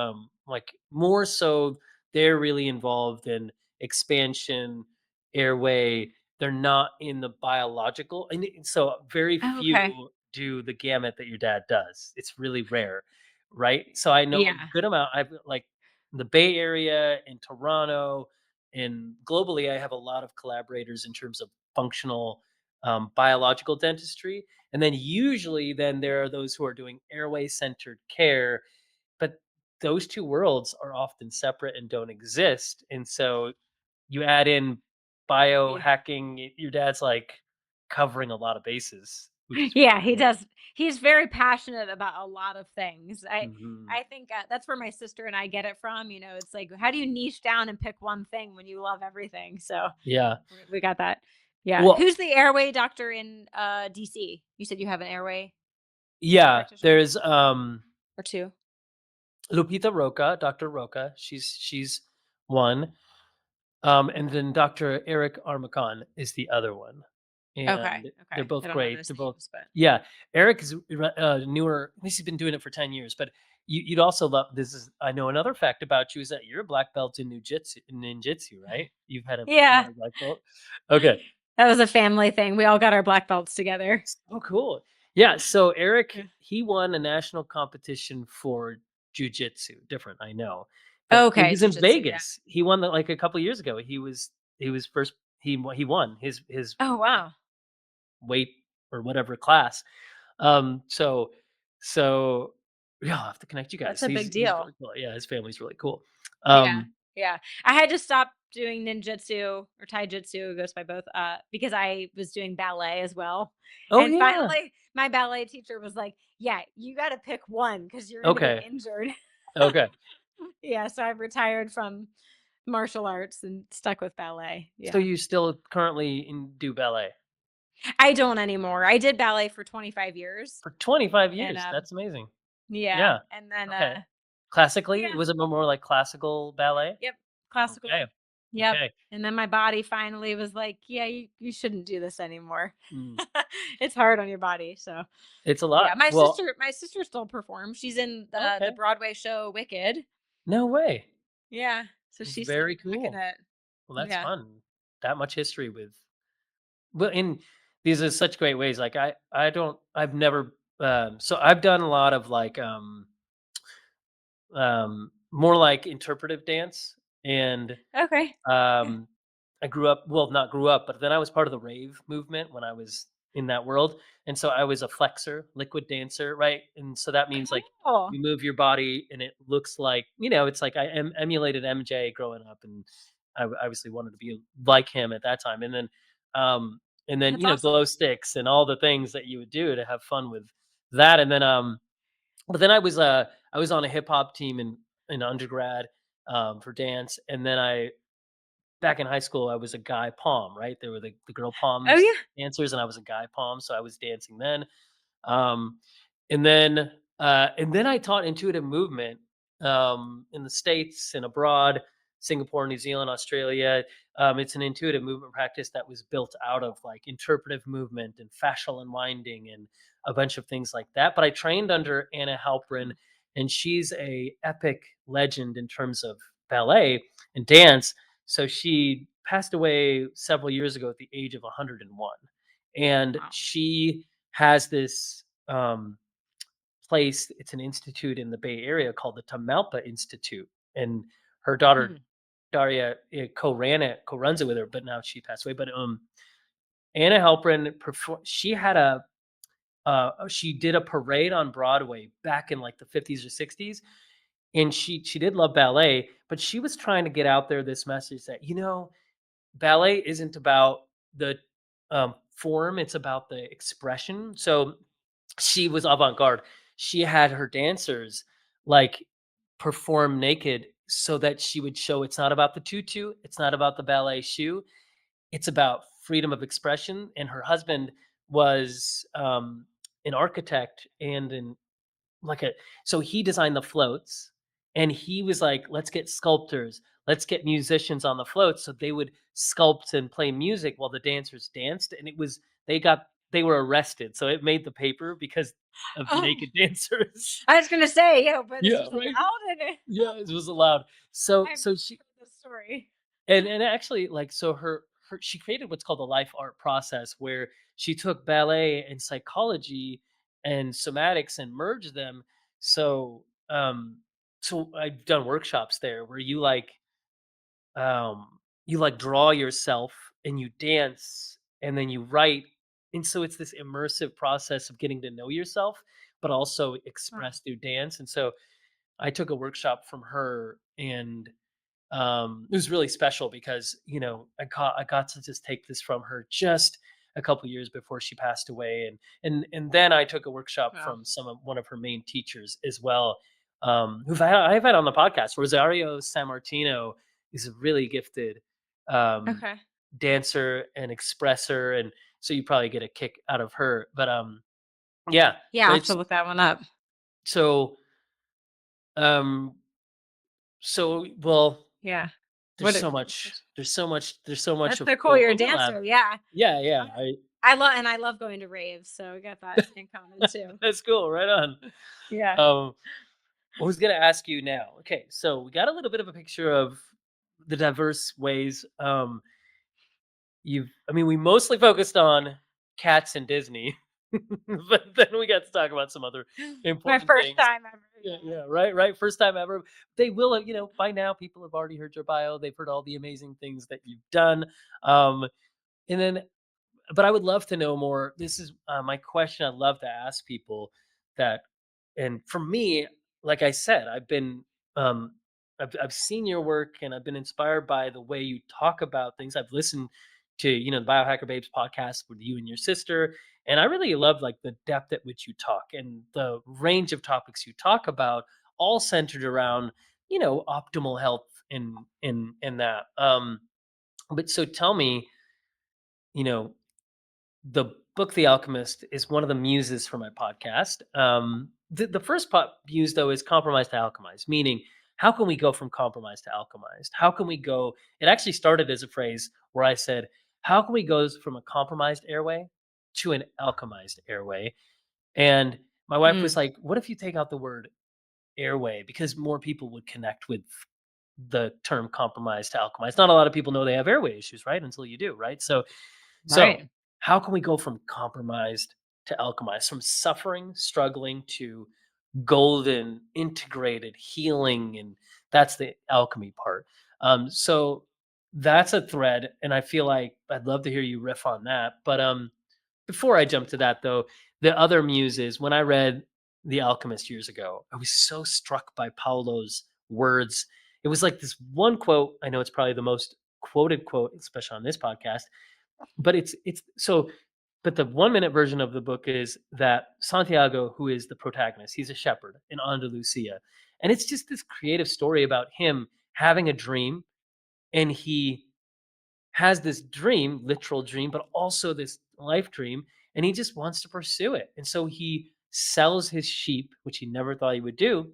like more so. They're really involved in expansion, airway. They're not in the biological, so very Oh, few okay. do the gamut that your dad does. It's really rare, right? So I know a Yeah. good amount. I've like the Bay Area in Toronto and globally, I have a lot of collaborators in terms of functional biological dentistry. And then usually, then there are those who are doing airway centered care, but those two worlds are often separate and don't exist. And so you add in Yeah. biohacking, your dad's like covering a lot of bases, which is Yeah, really he cool. does. He's very passionate about a lot of things. Hmm. I think that's where my sister and I get it from. It's like, how do you niche down and pick one thing when you love everything? So Yeah. we got that. Yeah. Well, Who's the airway doctor in DC? You said you have an airway yeah, practitioner there's or two? Lupita Roca, Dr. Roca. She's one. And then Dr. Eric Armakan is the other one, Okay. and they're Okay. I both don't know great. those They're both names, but yeah. Eric is newer. At least he's been doing it for 10 years. But you'd also love this. Is I know another fact about you is that you're a black belt in ninjutsu, right? You yeah, had a black belt. Okay. that was a family thing. We all got our black belts together. Oh, cool. Yeah. So Eric, Yeah. he won a national competition for jujitsu. Different, I know, but it Okay, was in jujitsu. Yeah. Vegas. He won that like a couple years ago. He was first. He won his Oh wow, weight or whatever class. So so yeah, I'll have to connect you guys. that's a big He's deal. really cool. Yeah, his family's really cool. Yeah, Um, yeah. I had to stop doing ninjutsu or taijutsu, it goes by both, because I was doing ballet as well. oh And yeah. finally, my ballet teacher was like, "Yeah, you gotta pick one because 'cause you're gonna get Okay. injured." Okay. Yeah, so I retired from martial arts and stuck with ballet. So Yeah. you still currently do ballet I don't anymore. I did ballet for 25 years for 25 and, years. That's amazing. yeah, Yeah. and then, Okay. Classically? yeah. Was it more like classical ballet? Yep, classical. Okay. Yep, Okay. and then my body finally was like, "Yeah, you shouldn't do this anymore." Mm. It's hard on your body, so It's a yeah, lot. Well, my sister still performs. She's in the okay. Broadway show Wicked. No way. Yeah, so she's still Very rocking cool. it. Well, that's Yeah. fun. That much history with well, in these are such great ways. Like I've never so I've done a lot of like more like interpretive dance and Okay. Yeah. um, I grew up well, not grew up, but then I was part of the rave movement when I was in that world, and so I was a flexor, liquid dancer, right? And so that means like Oh, you move your body, and it looks like it's like emulated MJ growing up, and obviously wanted to be like him at that time, um, and then that's awesome. glow sticks and all the things that you would do to have fun with that, and then but then I was on a hip hop team in undergrad for dance, and then I back in high school, I was a guy pom, right? There were the girl Oh, poms yeah. dancers, and I was a guy pom, so I was dancing then. Um, and then and then I taught intuitive movement in the states and abroad. Singapore, New Zealand, Australia. It's an intuitive movement practice that was built out of like interpretive movement and fascial unwinding and a bunch of things like that. But I trained under Anna Halprin, and she's a epic legend in terms of ballet and dance. So she passed away several years ago at the age of 101, and Wow. she has this place. It's an institute in the Bay Area called the Tamalpa Institute, and her daughter Hmm. Daria co-runs it with her, but now she passed away. But Anna Halprin she had a she did a parade on Broadway back in like the 50s or 60s, and she did love ballet, but she was trying to get out there this message that, ballet isn't about the form, it's about the expression. So she was avant-garde. She had her dancers like perform naked so that she would show it's not about the tutu, it's not about the ballet shoe, it's about freedom of expression. And her husband was an architect and an like a so he designed the floats, and he was like, "Let's get sculptors, let's get musicians on the floats," so they would sculpt and play music while the dancers danced, and they were arrested, so it made the paper because of Oh, naked dancers. I was gonna say, yeah, but this Yeah, was right? allowed in it. Yeah, it was allowed. So I've so she heard this story. and actually, like, so her she created what's called the life art process, where she took ballet and psychology and somatics and merged them. So, so I've done workshops there where you like draw yourself and you dance and then you write, and so it's this immersive process of getting to know yourself, but also Wow. express through dance. And so I took a workshop from her, and it was really special because, I got to just take this from her just a couple years before she passed away, and then I took a workshop Wow. from one of her main teachers as well, I've had on the podcast. Rosario San Martino is a really gifted um, Okay. dancer and expresser, and so you probably get a kick out of her. But yeah, Yeah, I'll but have to it's look that one up. so um, well. Yeah. There's What so it much there's so much That's of so cool, you're a overlap. dancer, yeah. Yeah, yeah, I love going to raves, so we got that in common too. that's cool, right on. Yeah. Um, I was gonna ask you now. Okay, so we got a little bit of a picture of the diverse ways, we mostly focused on cats and Disney, but then we got to talk about some other My important first things. time ever, Yeah, yeah. yeah, right, right. First time ever. They will, by now people have already heard your bio. They've heard all the amazing things that you've done. Um, and then but I would love to know more. This is my question. I'd love to ask people that, and for me, like I said, um, I've seen your work and I've been inspired by the way you talk about things. I've listened to, the Biohacker Babes podcast with you and your sister, and I really love like the depth at which you talk and the range of topics you talk about, all centered around, optimal health in that. But so tell me, you know, the book The Alchemist is one of the muses for my podcast. The first muse, though, is compromise to alchemize, meaning how can we go from compromise to alchemized? How can we go? It actually started as a phrase where I said, how can we go from a compromised airway to an alchemized airway? And my wife was Mm, like, what if you take out the word airway? Because more people would connect with the term compromise to alchemize. Not a lot of people know they have airway issues, right? Until you do, right? So, right. how can we go from compromised to alchemized, from suffering, struggling to golden, integrated healing? And that's the alchemy part. So that's a thread, and I feel like I'd love to hear you riff on that. But before I jump to that, though, the other muse is when I read The Alchemist years ago, I was so struck by Paulo's words. It was like this one quote. I know it's probably the most quoted quote, especially on this podcast, but it's so but the 1 minute version of the book is that Santiago, who is the protagonist, he's a shepherd in Andalusia. And it's just this creative story about him having a dream, and he has this dream, literal dream, but also this life dream, and he just wants to pursue it. And so he sells his sheep, which he never thought he would do,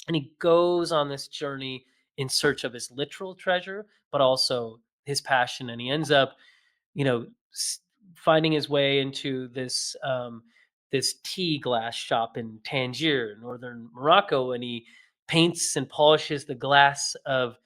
and he goes on this journey in search of his literal treasure, but also his passion. And he ends up, you know, finding his way into this tea glass shop in Tangier, northern Morocco, and he paints and polishes the glass of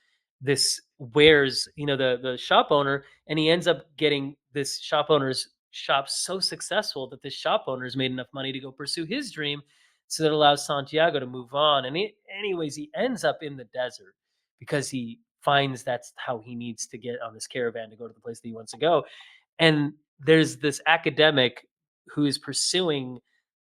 this wares, the shop owner, and he ends up getting this shop owner's shop so successful that this shop owner's made enough money to go pursue his dream, so that allows Santiago to move on. And anyways, he ends up in the desert because he finds that's how he needs to get on this caravan to go to the place that he wants to go. And there's this academic who is pursuing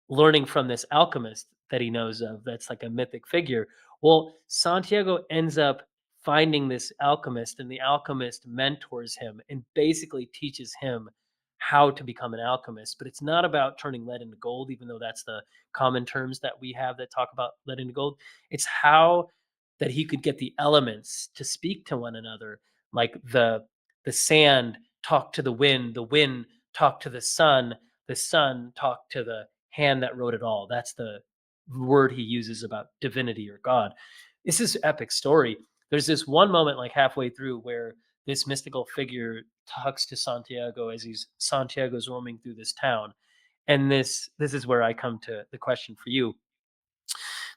learning from this alchemist that he knows of that's like a mythic figure. Well, Santiago ends up finding this alchemist, and the alchemist mentors him and basically teaches him how to become an alchemist. But it's not about turning lead into gold, even though that's the common terms that we have that talk about lead into gold. It's how that he could get the elements to speak to one another, like the sand talked to the wind talked to the sun talked to the hand that wrote it all. That's the word he uses about divinity or God. It's this epic story. There's this one moment like halfway through where this mystical figure talks to Santiago as Santiago's roaming through this town. And this is where I come to the question for you.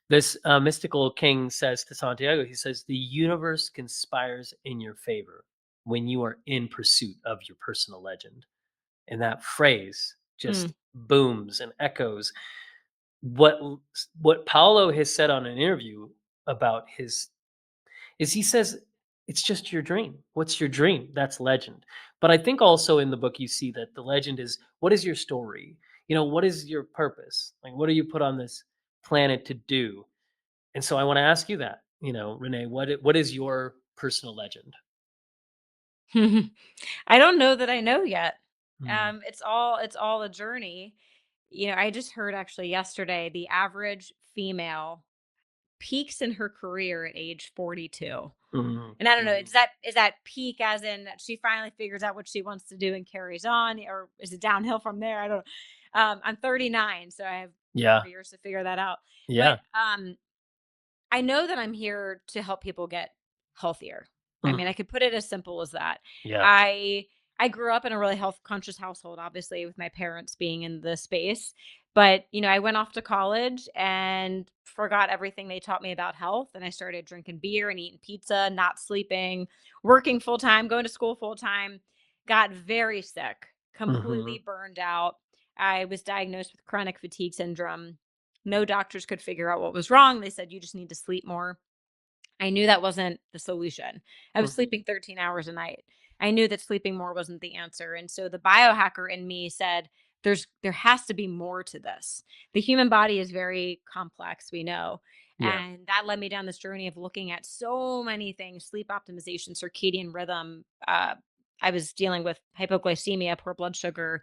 This mystical king says to Santiago, he says, the universe conspires in your favor when you are in pursuit of your personal legend. And that phrase Mm. just booms and echoes. What Paolo has said on an interview about his is he says it's just your dream. What's your dream? That's legend. But I think also in the book you see that the legend is, what is your story? What is your purpose? Like, what are you put on this planet to do? And so I want to ask you that, Renee, what is your personal legend? I don't know that I know yet. Mm, It's all a journey. I just heard actually yesterday the average female peaks in her career at age 42. mhm, And I don't know, mhm. is that peak as in that she finally figures out what she wants to do and carries on, or is it downhill from there? I don't know. I'm 39, so I have Yeah, more years to figure that out. But yeah, I know that I'm here to help people get healthier. I mean, I mhm, could put it as simple as that. yeah, I grew up in a really health conscious household, obviously, with my parents being in the space. But, I went off to college and forgot everything they taught me about health. And I started drinking beer and eating pizza, not sleeping, working full time, going to school full time, got very sick, mhm, completely burned out. I was diagnosed with chronic fatigue syndrome. No doctors could figure out what was wrong. They said, you just need to sleep more. I knew that wasn't the solution. I was mhm, sleeping 13 hours a night. I knew that sleeping more wasn't the answer. And so the biohacker in me said, there has to be more to this. The human body is very complex, we know. yeah, And that led me down this journey of looking at so many things: sleep optimization, circadian rhythm. I was dealing with hypoglycemia, poor blood sugar,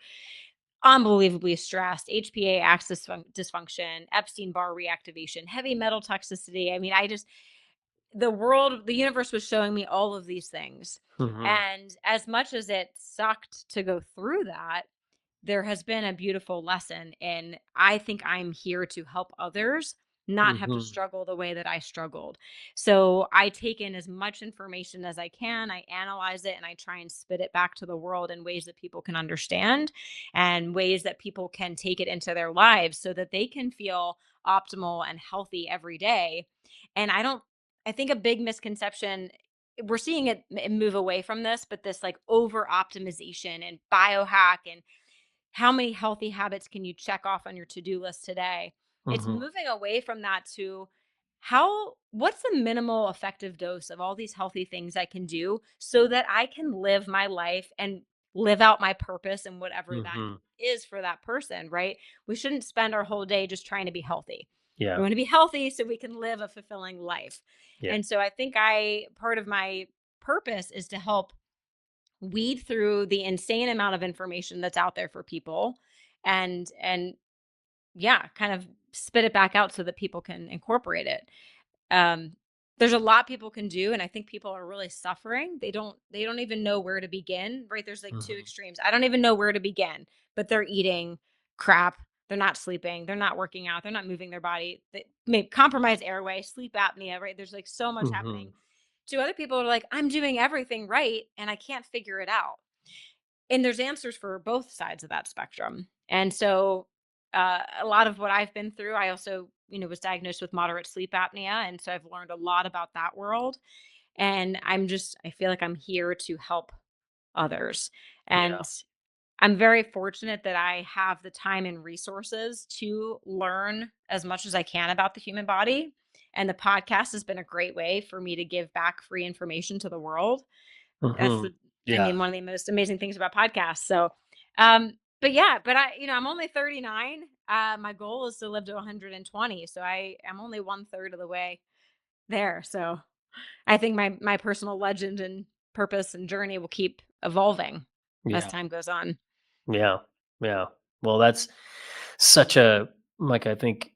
unbelievably stressed, HPA axis dysfunction, Epstein Barr reactivation, heavy metal toxicity. I mean, the universe was showing me all of these things. mhm, And as much as it sucked to go through that, there has been a beautiful lesson in, I think I'm here to help others not have to mhm, struggle the way that I struggled. So I take in as much information as I can, I analyze it, and I try and spit it back to the world in ways that people can understand and ways that people can take it into their lives so that they can feel optimal and healthy every day. And I think a big misconception, we're seeing it move away from this, but this like over optimization and biohack and how many healthy habits can you check off on your to-do list today? It's mhm, moving away from that to what's the minimal effective dose of all these healthy things I can do so that I can live my life and live out my purpose and whatever that mhm, is for that person, right? We shouldn't spend our whole day just trying to be healthy. We yeah, want to be healthy so we can live a fulfilling life. yeah, And so I think I part of my purpose is to help weed through the insane amount of information that's out there for people and yeah, kind of spit it back out so that people can incorporate it. um there's a lot people can do, and I think people are really suffering. They don't even know where to begin, right? There's like two mhm, extremes. I don't even know where to begin, but they're eating crap, they're not sleeping, they're not working out, they're not moving their body, they may compromise airway, sleep apnea, right? There's like so much happening. mhm, to other people who are like, I'm doing everything right and I can't figure it out. And there's answers for both sides of that spectrum. And so a lot of what I've been through, I also, was diagnosed with moderate sleep apnea. And so I've learned a lot about that world. And I feel like I'm here to help others. Yeah. And I'm very fortunate that I have the time and resources to learn as much as I can about the human body. And the podcast has been a great way for me to give back free information to the world. That's Hmm. the I Yeah. mean, one of the most amazing things about podcasts. So, but yeah, but I'm only 39. My goal is to live to 120. So I am only one third of the way there. So I think my personal legend and purpose and journey will keep evolving as Yeah. time goes on. Yeah. Yeah. Well, that's such a, like, I think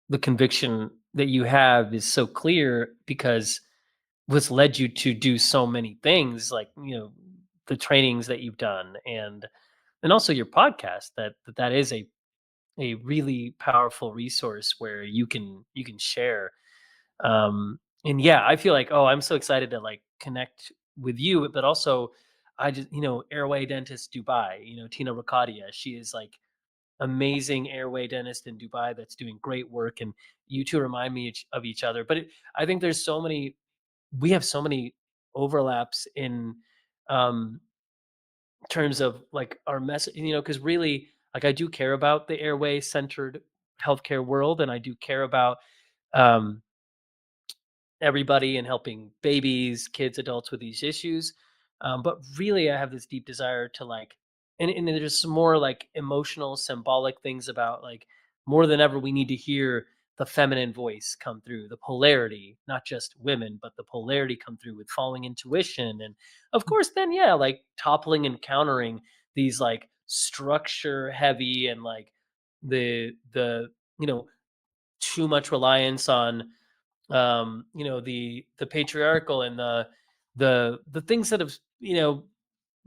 the conviction that you have is so clear because what's led you to do so many things, like, the trainings that you've done, and also your podcast, that is a really powerful resource where you can share. And yeah, I feel like, oh, I'm so excited to like connect with you, but also I just, airway dentist Dubai, Tina Rakadia, she is like amazing airway dentist in Dubai that's doing great work, and you two remind me of each other. But I think we have so many overlaps in um terms of like our message, because really, like, I do care about the airway centered healthcare world, and I do care about um everybody and helping babies, kids, adults with these issues. But really, I have this deep desire to like, and there's some more like emotional, symbolic things about like more than ever, we need to hear the feminine voice come through, the polarity, not just women, but the polarity come through with following intuition. And of course, then, yeah, like toppling and countering these like structure heavy and like the, you know, too much reliance on the patriarchal and the things that have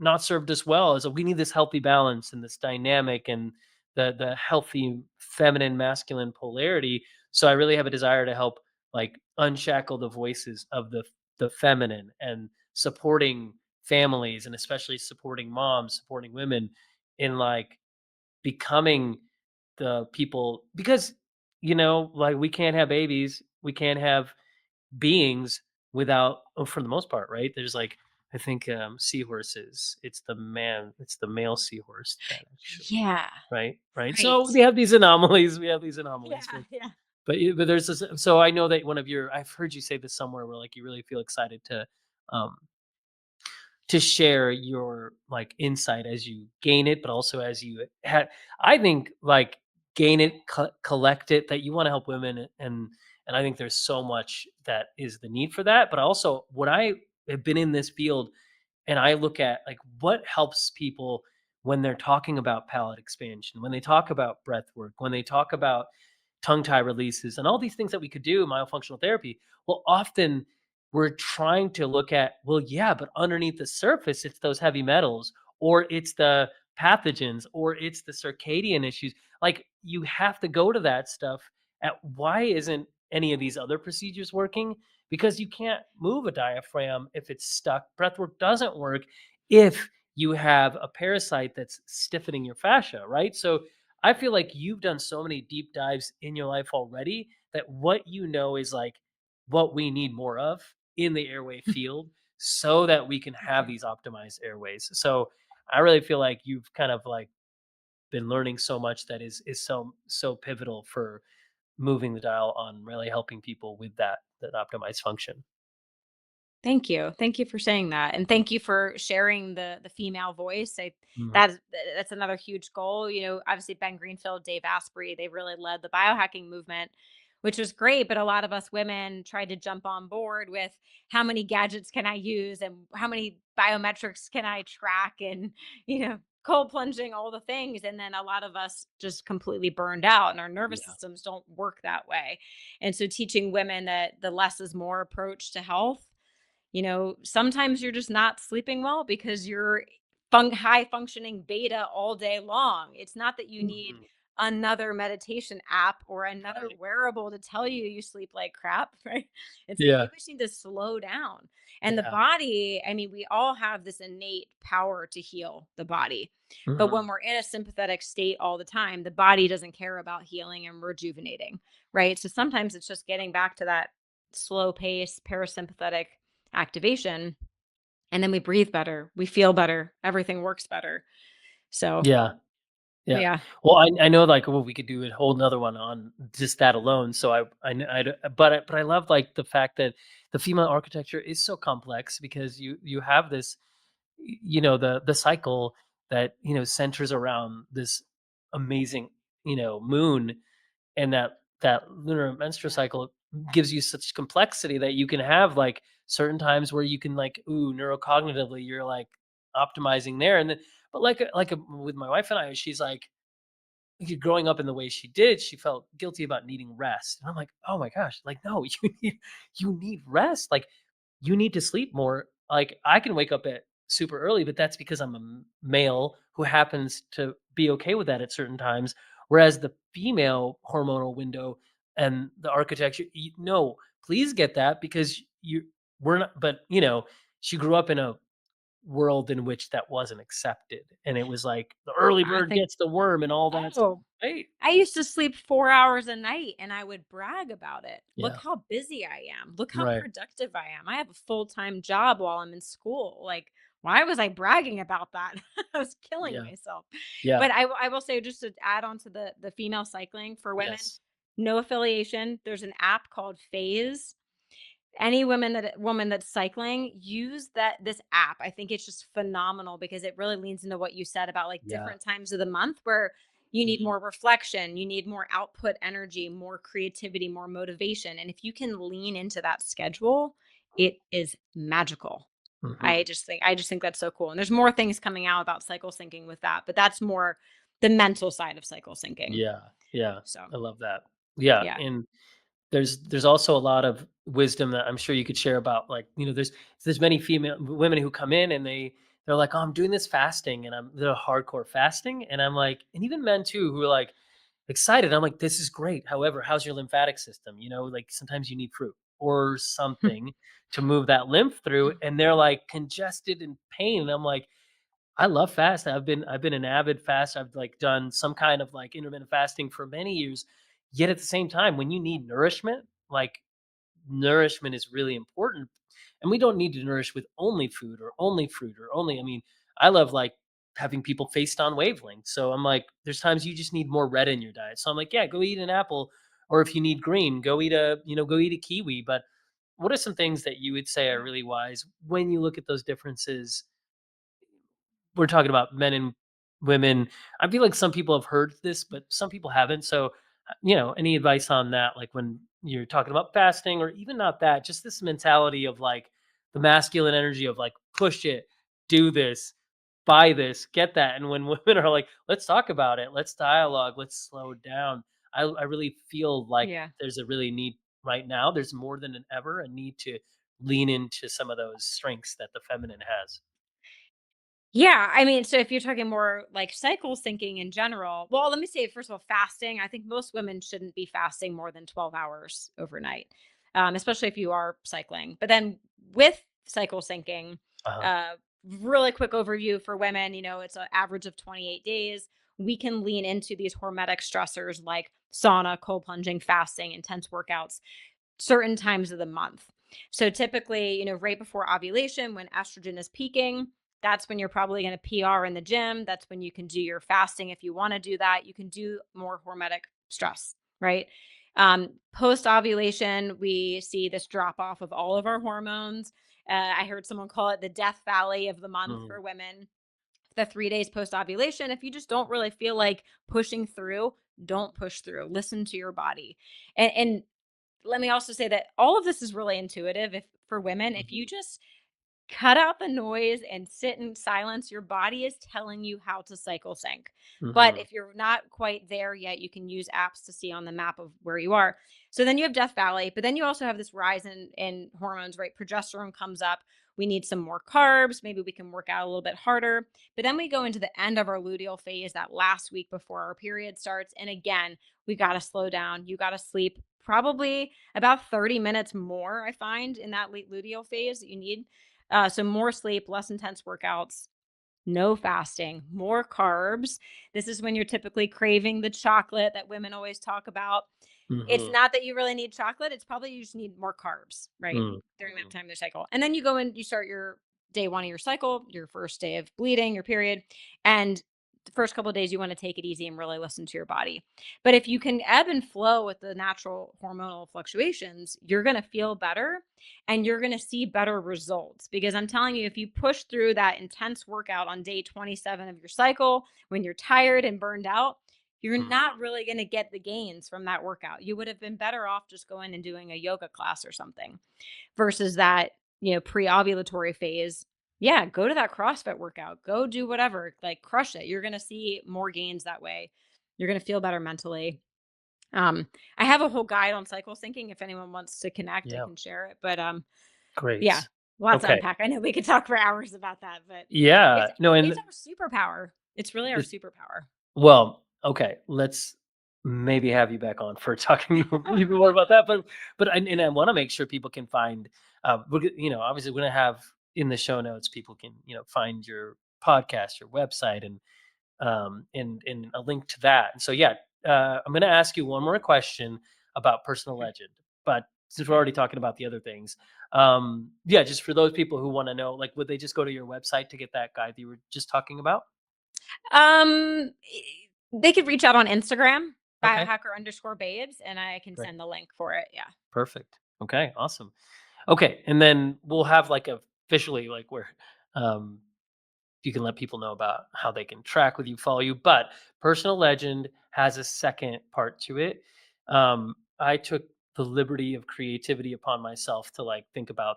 not served us well. Is that we need this healthy balance and this dynamic and the healthy feminine masculine polarity. So I really have a desire to help like unshackle the voices of the feminine and supporting families, and especially supporting moms, supporting women in like becoming the people, because like we can't have babies, we can't have beings without, for the most part, right? There's like, I think seahorses, it's the male seahorse that actually, Yeah. right, Right. so we have these anomalies Yeah. Yeah. but there's this, so I know that one of your, I've heard you say this somewhere, where like you really feel excited um to share your like insight as you gain it, but also as you had, I think, like gain it, collect it, that you want to help women, and I think there's so much that is the need for that. But also, when I have been in this field and I look at like what helps people when they're talking about palate expansion, when they talk about breath work, when they talk about tongue tie releases and all these things that we could do in myofunctional therapy. Well, often we're trying to look at, well, yeah, but underneath the surface, it's those heavy metals, or it's the pathogens, or it's the circadian issues. Like, you have to go to that stuff at why isn't any of these other procedures working? Because you can't move a diaphragm if it's stuck. Breathwork doesn't work if you have a parasite that's stiffening your fascia, right? So I feel like you've done so many deep dives in your life already that what you know is like what we need more of in the airway field so that we can Thank have you. these optimized airways. So I really feel like you've kind of like been learning so much that is so pivotal for moving the dial on really helping people with that optimized function. Thank you. Thank you for saying that, and thank you for sharing the female voice. Mhm. That's another huge goal. Obviously Ben Greenfield, Dave Asprey, they really led the biohacking movement, which was great. But a lot of us women tried to jump on board with how many gadgets can I use and how many biometrics can I track, and cold plunging, all the things. And then a lot of us just completely burned out, and our nervous Yeah. systems don't work that way. And so teaching women that the less is more approach to health, sometimes you're just not sleeping well because you're high functioning beta all day long. It's not that you need Mhm. another meditation app or another Right. wearable to tell you you sleep like crap, right? It's like Yeah. maybe we just need to slow down. And the Yeah. body, I mean, we all have this innate power to heal the body. But when Mhm. we're in a sympathetic state all the time, the body doesn't care about healing and rejuvenating, right? So sometimes it's just getting back to that slow pace, parasympathetic activation. And then we breathe better, we feel better, everything works better. So, Yeah. Yeah. yeah. Well, I know, like, well, we could do a whole 'nother one on just that alone. So I kn I d but I love, like, the fact that the female architecture is so complex because you have this, the cycle that, centers around this amazing, moon, and that lunar menstrual Yeah. cycle gives you such complexity that you can have, like, certain times where you can, like, ooh, neurocognitively, you're, like, optimizing there, and then but with my wife and I, she's like, growing up in the way she did, she felt guilty about needing rest. And I'm like, "Oh my gosh, like, no, you need rest. Like, you need to sleep more." Like, I can wake up at super early, but that's because I'm a male who happens to be okay with that at certain times. Whereas the female hormonal window and the architecture, no, please get that because we're not. But she grew up in a world in which that wasn't accepted, and it was like the early I bird think, gets the worm and all that stuff, oh, right? I used to sleep 4 hours a night and I would brag about it. Look Yeah, how busy I am. Look how right. productive I am. I have a full-time job while I'm in school. Like, why was I bragging about that? I was killing Yeah, myself. yeah, But I will say, just to add on to the female cycling for women, yes, no affiliation. There's an app called Phase. Any woman that's cycling, use this app. I think it's just phenomenal because it really leans into what you said about, like, yeah, different times of the month where you need mhm, more reflection, you need more output energy, more creativity, more motivation. And if you can lean into that schedule, it is magical. mhm. I just think that's so cool. And there's more things coming out about cycle syncing with that, but that's more the mental side of cycle syncing. Yeah, yeah, So, I love that. Yeah, yeah. and there's also a lot of wisdom that I'm sure you could share about, like, there's many female women who come in and they're like, "Oh, I'm doing this fasting," and they're hardcore fasting, and I'm like, and even men too who are like excited. I'm like, "This is great. However, how's your lymphatic system?" Like, sometimes you need fruit or something to move that lymph through, and they're like congested and pain. And I'm like, I love fast. I've been an avid fast. I've, like, done some kind of, like, intermittent fasting for many years. Yet at the same time, when you need nourishment, like, nourishment is really important. And we don't need to nourish with only food or only fruit or only, I mean, I love, like, having people faced on wavelengths. So I'm like, there's times you just need more red in your diet. So I'm like, yeah, go eat an apple. Or if you need green, go eat a kiwi. But what are some things that you would say are Yeah. really wise when you look at those differences? We're talking about men and women. I feel like some people have heard this, but some people haven't. So, any advice on that? Like, when you're talking about fasting, or even not that, just this mentality of, like, the masculine energy of, like, push it, do this, buy this, get that. And when women are like, let's talk about it, let's dialogue, let's slow down. I really feel like Yeah. there's a really need right now. There's more than an ever a need to lean into some of those strengths that the feminine has. Yeah, I mean, so if you're talking more like cycle syncing in general, well, let me say, first of all, fasting. I think most women shouldn't be fasting more than 12 hours overnight, especially if you are cycling. But then with cycle syncing, Uh-huh. uh, really quick overview for women, it's an average of 28 days. We can lean into these hormetic stressors like sauna, cold plunging, fasting, intense workouts certain times of the month. So typically, right before ovulation, when estrogen is peaking, that's when you're probably going to PR in the gym. That's when you can do your fasting. If you want to do that, you can do more hormetic stress, right? Post ovulation, we see this drop off of all of our hormones. I heard someone call it the death valley of the month Mhm. for women. The 3 days post ovulation, if you just don't really feel like pushing through, don't push through. Listen to your body. And let me also say that all of this is really intuitive. If for women, if Mhm. you just cut out the noise and sit in silence, your body is telling you how to cycle sync. But Mhm. if you're not quite there yet, you can use apps to see on the map of where you are. So then you have Death Valley, but then you also have this rise in hormones, right? Progesterone comes up. We need some more carbs. Maybe we can work out a little bit harder. But then we go into the end of our luteal phase, that last week before our period starts. And again, we got to slow down. You got to sleep probably about 30 minutes more, I find, in that late luteal phase that you need. So more sleep, less intense workouts, no fasting, more carbs. This is when you're typically craving the chocolate that women always talk about. It's Hmm. not that you really need chocolate, it's probably you just need more carbs, right? Mm. During that Mhm. time of the cycle. And then you go and you start your day one of your cycle, your first day of bleeding, your period. And the first couple of days you want to take it easy and really listen to your body. But if you can ebb and flow with the natural hormonal fluctuations, you're going to feel better and you're going to see better results. Because I'm telling you, if you push through that intense workout on day 27 of your cycle, when you're tired and burned out, you're Mhm. not really going to get the gains from that workout. You would have been better off just going and doing a yoga class or something versus that, pre-ovulatory phase. Yeah, go to that CrossFit workout. Go do whatever, like crush it. You're going to see more gains that way. You're going to feel better mentally. Um I have a whole guide on cycle syncing if anyone wants to connect, I Yeah. can share it. But yeah, Great. lots to Okay. unpack. I know we could talk for hours about that, but it's Yeah. No, it's and our superpower. It's really our the superpower. well, okay, let's maybe have you back on for talking even more about that. But I want to make sure people can find. Obviously, we're gonna have in the show notes. People can find your podcast, your website, and a link to that. And so yeah, I'm gonna ask you one more question about personal Okay. legend. But since we're Okay. already talking about the other things, yeah, just for those people who want to know, like, would they just go to your website to get that guide that you were just talking about? They could reach out on Instagram, Okay, biohacker_babes, and I can great. send the link for it. Yeah. Perfect. Okay, awesome. Okay, and then we'll have like officially like where um you can let people know about how they can track with you, follow you. But personal legend has a second part to it. I took the liberty of creativity upon myself to like think about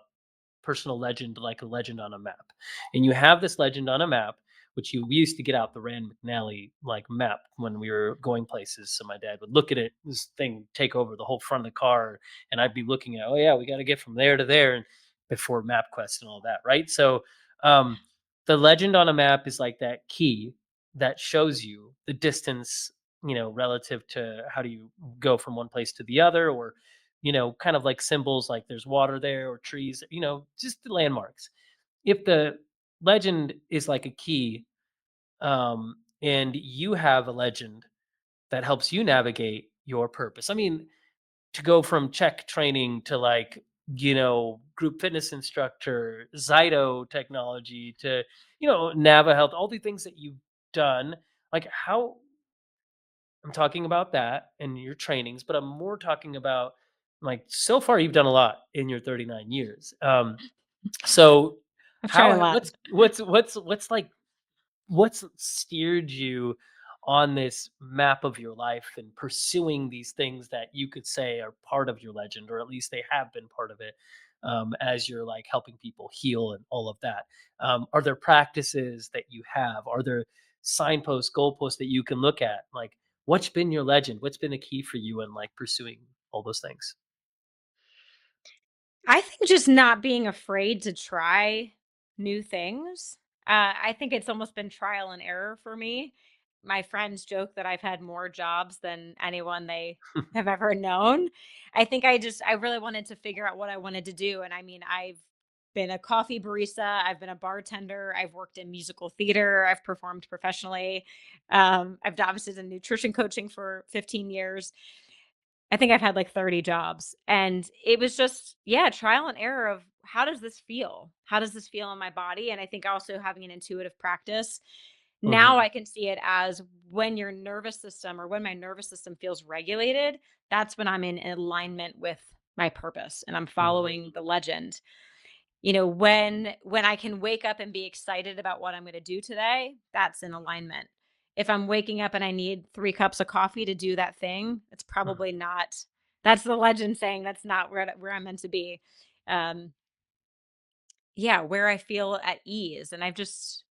personal legend like a legend on a map. And you have this legend on a map, which we used to get out the Rand McNally like map when we were going places. So my dad would look at it, this thing take over the whole front of the car, and I'd be looking at, oh yeah, we got to get from there to there, and before MapQuest and all that, right? So um, the legend on a map is like that key that shows you the distance, relative to how do you go from one place to the other, or kind of like symbols like there's water there or trees, just the landmarks. If the legend is like a key, and you have a legend that helps you navigate your purpose. I mean, to go from check training to like, group fitness instructor, Zyto technology to, Nava Health, all the things that you've done, like how I'm talking about that and your trainings, but I'm more talking about like so far you've done a lot in your 39 years. So I've tried a lot. what's like what's steered you on this map of your life and pursuing these things that you could say are part of your legend, or at least they have been part of it, as you're like helping people heal and all of that. Are there practices that you have? Are there signposts, goalposts that you can look at? Like, what's been your legend? What's been a key for you in like pursuing all those things? I think just not being afraid to try new things. I think it's almost been trial and error for me. My friends joke that I've had more jobs than anyone they have ever known. I think I really wanted to figure out what I wanted to do. And I mean, I've been a coffee barista, I've been a bartender, I've worked in musical theater, I've performed professionally. I've obviously done nutrition coaching for 15 years. I think I've had like 30 jobs, and it was just, yeah, trial and error of how does this feel? How does this feel in my body? And I think also having an intuitive practice. Now Hmm. I can see it as when your nervous system or when my nervous system feels regulated, that's when I'm in alignment with my purpose and I'm Hmm. following the legend. When I can wake up and be excited about what I'm going to do today, that's in alignment. If I'm waking up and I need 3 cups of coffee to do that thing, it's probably not. That's the legend saying that's not where I'm meant to be. um yeah, where I feel at ease. And I've just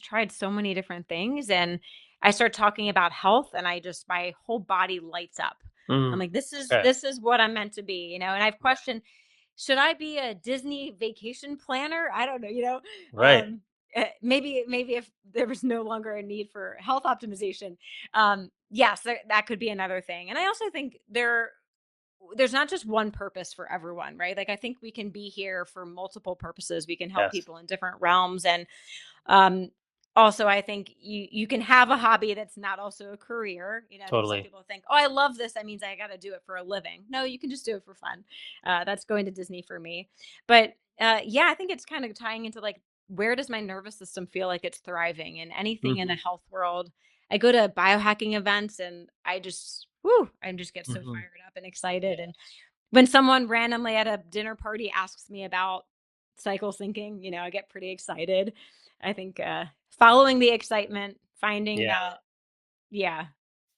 tried so many different things, and I start talking about health and my whole body lights up. I'm Mm. like, this is Okay. this is what I'm meant to be, and I've questioned, should I be a Disney vacation planner? I don't know, Right. Um, maybe if there was no longer a need for health optimization, yes, that could be another thing. And I also think there's not just one purpose for everyone, right? Like I think we can be here for multiple purposes. We can help Yes. people in different realms, and um, also, I think you can have a hobby that's not also a career. I think some Totally. people think, "Oh, I love this. That means I got to do it for a living." No, you can just do it for fun. That's going to Disney for me. But yeah, I think it's kind of tying into like, where does my nervous system feel like it's thriving, and anything in the Mhm. health world. I go to biohacking events, and I just get so Mhm. fired up and excited. And when someone randomly at a dinner party asks me about cycle syncing, I get pretty excited. I think following the excitement, finding Yeah. yeah,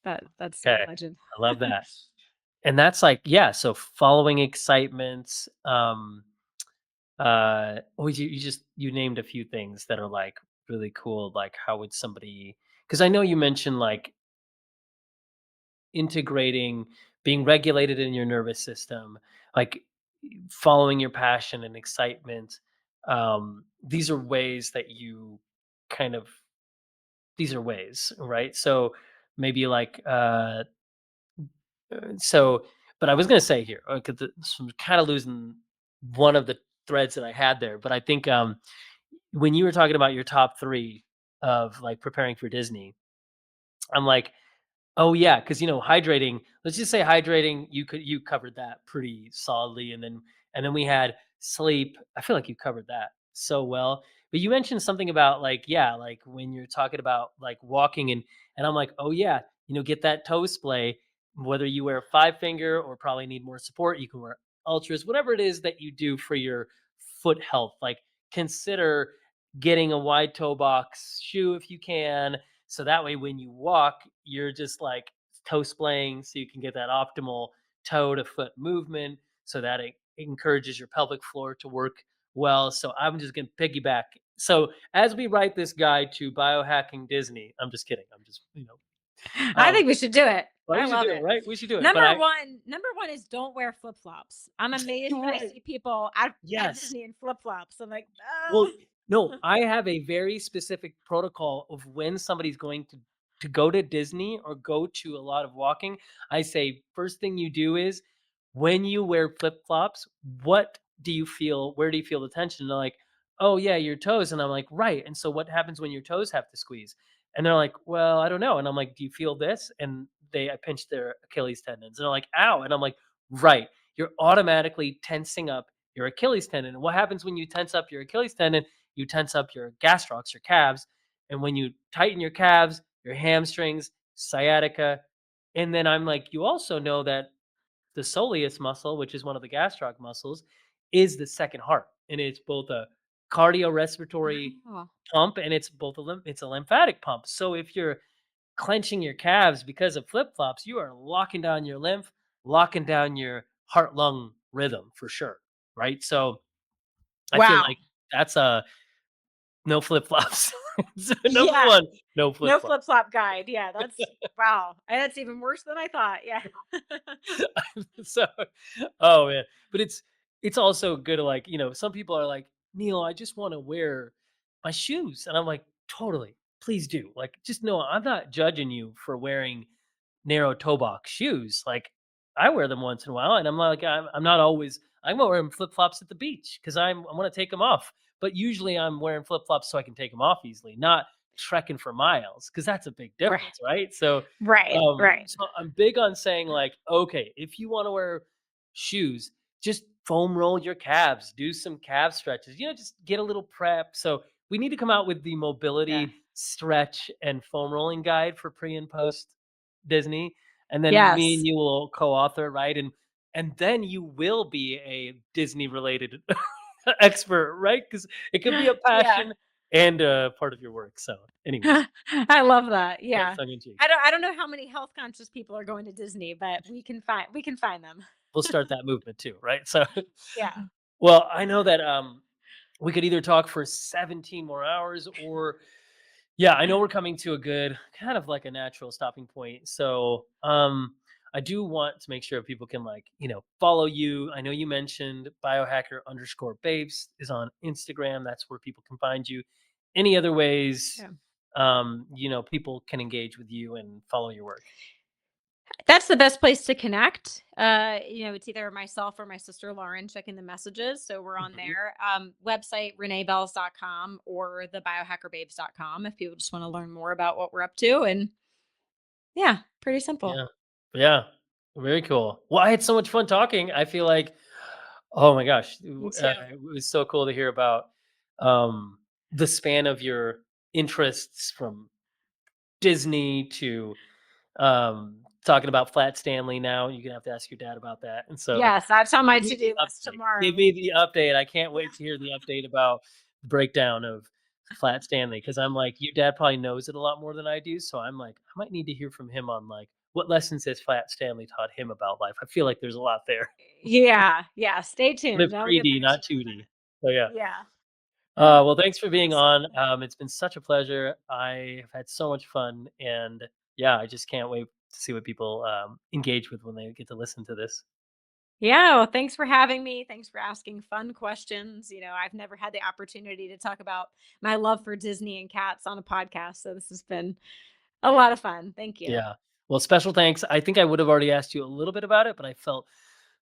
that's Okay. legend. I love that. And that's like, yeah, so following excitements, oh, you just you named a few things that are like really cool. Like how would somebody, because I know you mentioned like integrating, being regulated in your nervous system, like following your passion and excitement. These are ways that you kind of, these are ways, right? So maybe like so, but I was gonna say here, because I'm kind of losing one of the threads that I had there. But I think when you were talking about your top three of like preparing for Disney, I'm like, oh yeah, because hydrating. Let's just say hydrating. You covered that pretty solidly, and then we had sleep. I feel like you covered that so well. But you mentioned something about like, yeah, like when you're talking about like walking, and I'm like, oh yeah, get that toe splay. Whether you wear five finger or probably need more support, you can wear ultras, whatever it is that you do for your foot health. Like consider getting a wide toe box shoe if you can, so that way when you walk, you're just like toe splaying so you can get that optimal toe to foot movement so that it encourages your pelvic floor to work well. So I'm just going to piggyback. So as we write this guide to biohacking Disney, I'm just kidding. I'm just, I um, think we should do it. well, I we should love do it, it. right? We should do it. But Number one is don't wear flip flops. I'm amazed you're when I right. see people at Yes. Disney in flip flops. I'm like, Well, no, I have a very specific protocol of when somebody's going to go to Disney or go to a lot of walking. I say first thing you do is when you wear flip-flops, what do you feel? Where do you feel the tension? And they're like, "Oh yeah, your toes." And I'm like, "Right." And so what happens when your toes have to squeeze? And they're like, "Well, I don't know." And I'm like, "Do you feel this?" And I pinch their Achilles tendons. And they're like, "Ow." And I'm like, "Right. You're automatically tensing up your Achilles tendon. And what happens when you tense up your Achilles tendon? You tense up your gastrocs, your calves. And when you tighten your calves, your hamstrings, sciatica. And then I'm like, you also know that the soleus muscle, which is one of the gastroc muscles, is the second heart. And it's both a cardiorespiratory oh, pump and it's both it's a lymphatic pump. So if you're clenching your calves because of flip flops, you are locking down your lymph, locking down your heart lung rhythm for sure. Right. So I feel wow. like that's a no flip flops. Number Yeah. one, no flip No flops. flip flop guide. Yeah, that's wow. And that's even worse than I thought. Yeah. So, oh man, but it's also good to like some people are like, Neil, I just want to wear my shoes, and I'm like, totally, please do. Like, just know I'm not judging you for wearing narrow toe box shoes. Like, I wear them once in a while, and I'm not always. I'm gonna wear flip flops at the beach because I want to take them off. But usually, I'm wearing flip flops so I can take them off easily, not trekking for miles because that's a big Right. difference, right? So Right. so I'm big on saying like, okay, if you want to wear shoes, just foam roll your calves, do some calf stretches, just get a little prep. So we need to come out with the Yeah. mobility stretch and foam rolling guide for pre and post Disney. And then me and Yes. you will co-author, right? And then you will be a Disney related expert, right? Because it could be a Yeah. passion and a part of your work. So, anyways, I love that. right, Yeah. tongue in cheek. I don't know how many health conscious people are going to Disney, but we can find them. We'll start that movement too, right? So, Yeah. well, I know that we could either talk for 17 more hours or yeah, I know we're coming to a good kind of like a natural stopping point. So, I do want to make sure people can follow you. I know you mentioned Biohacker_Babes is on Instagram. That's where people can find you. Any other ways, Yeah. people can engage with you and follow your work? That's the best place to connect. It's either myself or my sister Lauren checking the messages. So we're on Mhm. there. Website reneebelz.com or the biohackerbabes.com if people just want to learn more about what we're up to. And yeah, pretty simple. Yeah. Yeah. Very cool. Well, I had so much fun talking. I feel like, oh my gosh, Me too. it was so cool to hear about um, the span of your interests from Disney to talking about Flat Stanley. Now you're gonna have to ask your dad about that. And so Yes, that's on my give me the to-do list update. Give tomorrow. me the update. I can't Yeah. wait to hear the update about the breakdown of Flat Stanley, because I'm like, your dad probably knows it a lot more than I do. So I'm like, I might need to hear from him on like what lessons has Flat Stanley taught him about life. I feel like there's a lot there. Yeah. Yeah. Stay Live tuned. I'll get 3D, back to not you on 2D. that. So yeah. Yeah. Oh, Well, thanks for being on. absolutely. It's been such a pleasure. I have had so much fun, and yeah, I just can't wait to see what people engage with when they get to listen to this. Yeah, well, thanks for having me. Thanks for asking fun questions. I've never had the opportunity to talk about my love for Disney and cats on a podcast, so this has been a lot of fun. Thank you. Yeah. Well, special thanks. I think I would have already asked you a little bit about it, but I felt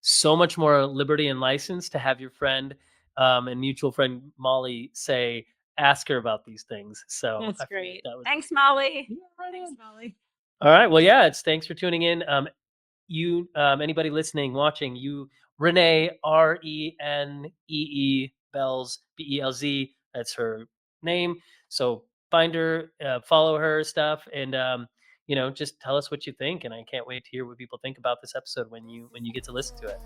so much more liberty and license to have your friend and mutual friend Molly say, ask her about these things. So That's I feel like great. that was Thanks, Molly. yeah, right Thanks, on. Molly. All right. Well, yeah, it's thanks for tuning in. You anybody listening, watching, you Renee Belz Belz. That's her name. So find her, follow her stuff, and just tell us what you think. And I can't wait to hear what people think about this episode when you get to listen to it.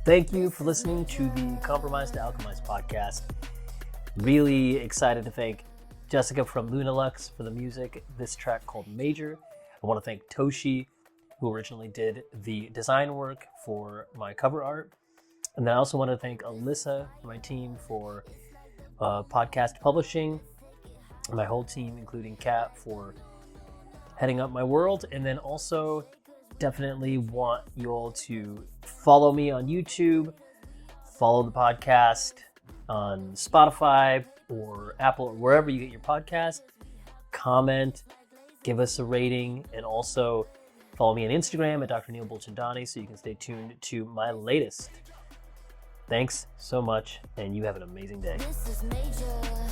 Thank you for listening to the Compromise to Alchemized podcast. Really excited to thank Jessica from Lunalux for the music. This track called Major. I want to thank Toshi, who originally did the design work for my cover art. And then I also want to thank Alyssa, my team, for podcast publishing, my whole team, including Kat, for heading up my world. And then also definitely want you all to follow me on YouTube, follow the podcast on Spotify or Apple or wherever you get your podcast. Comment, give us a rating, and also follow me on Instagram at Dr. Neil Bulchandani so you can stay tuned to my latest. Thanks so much, and you have an amazing day. This is major.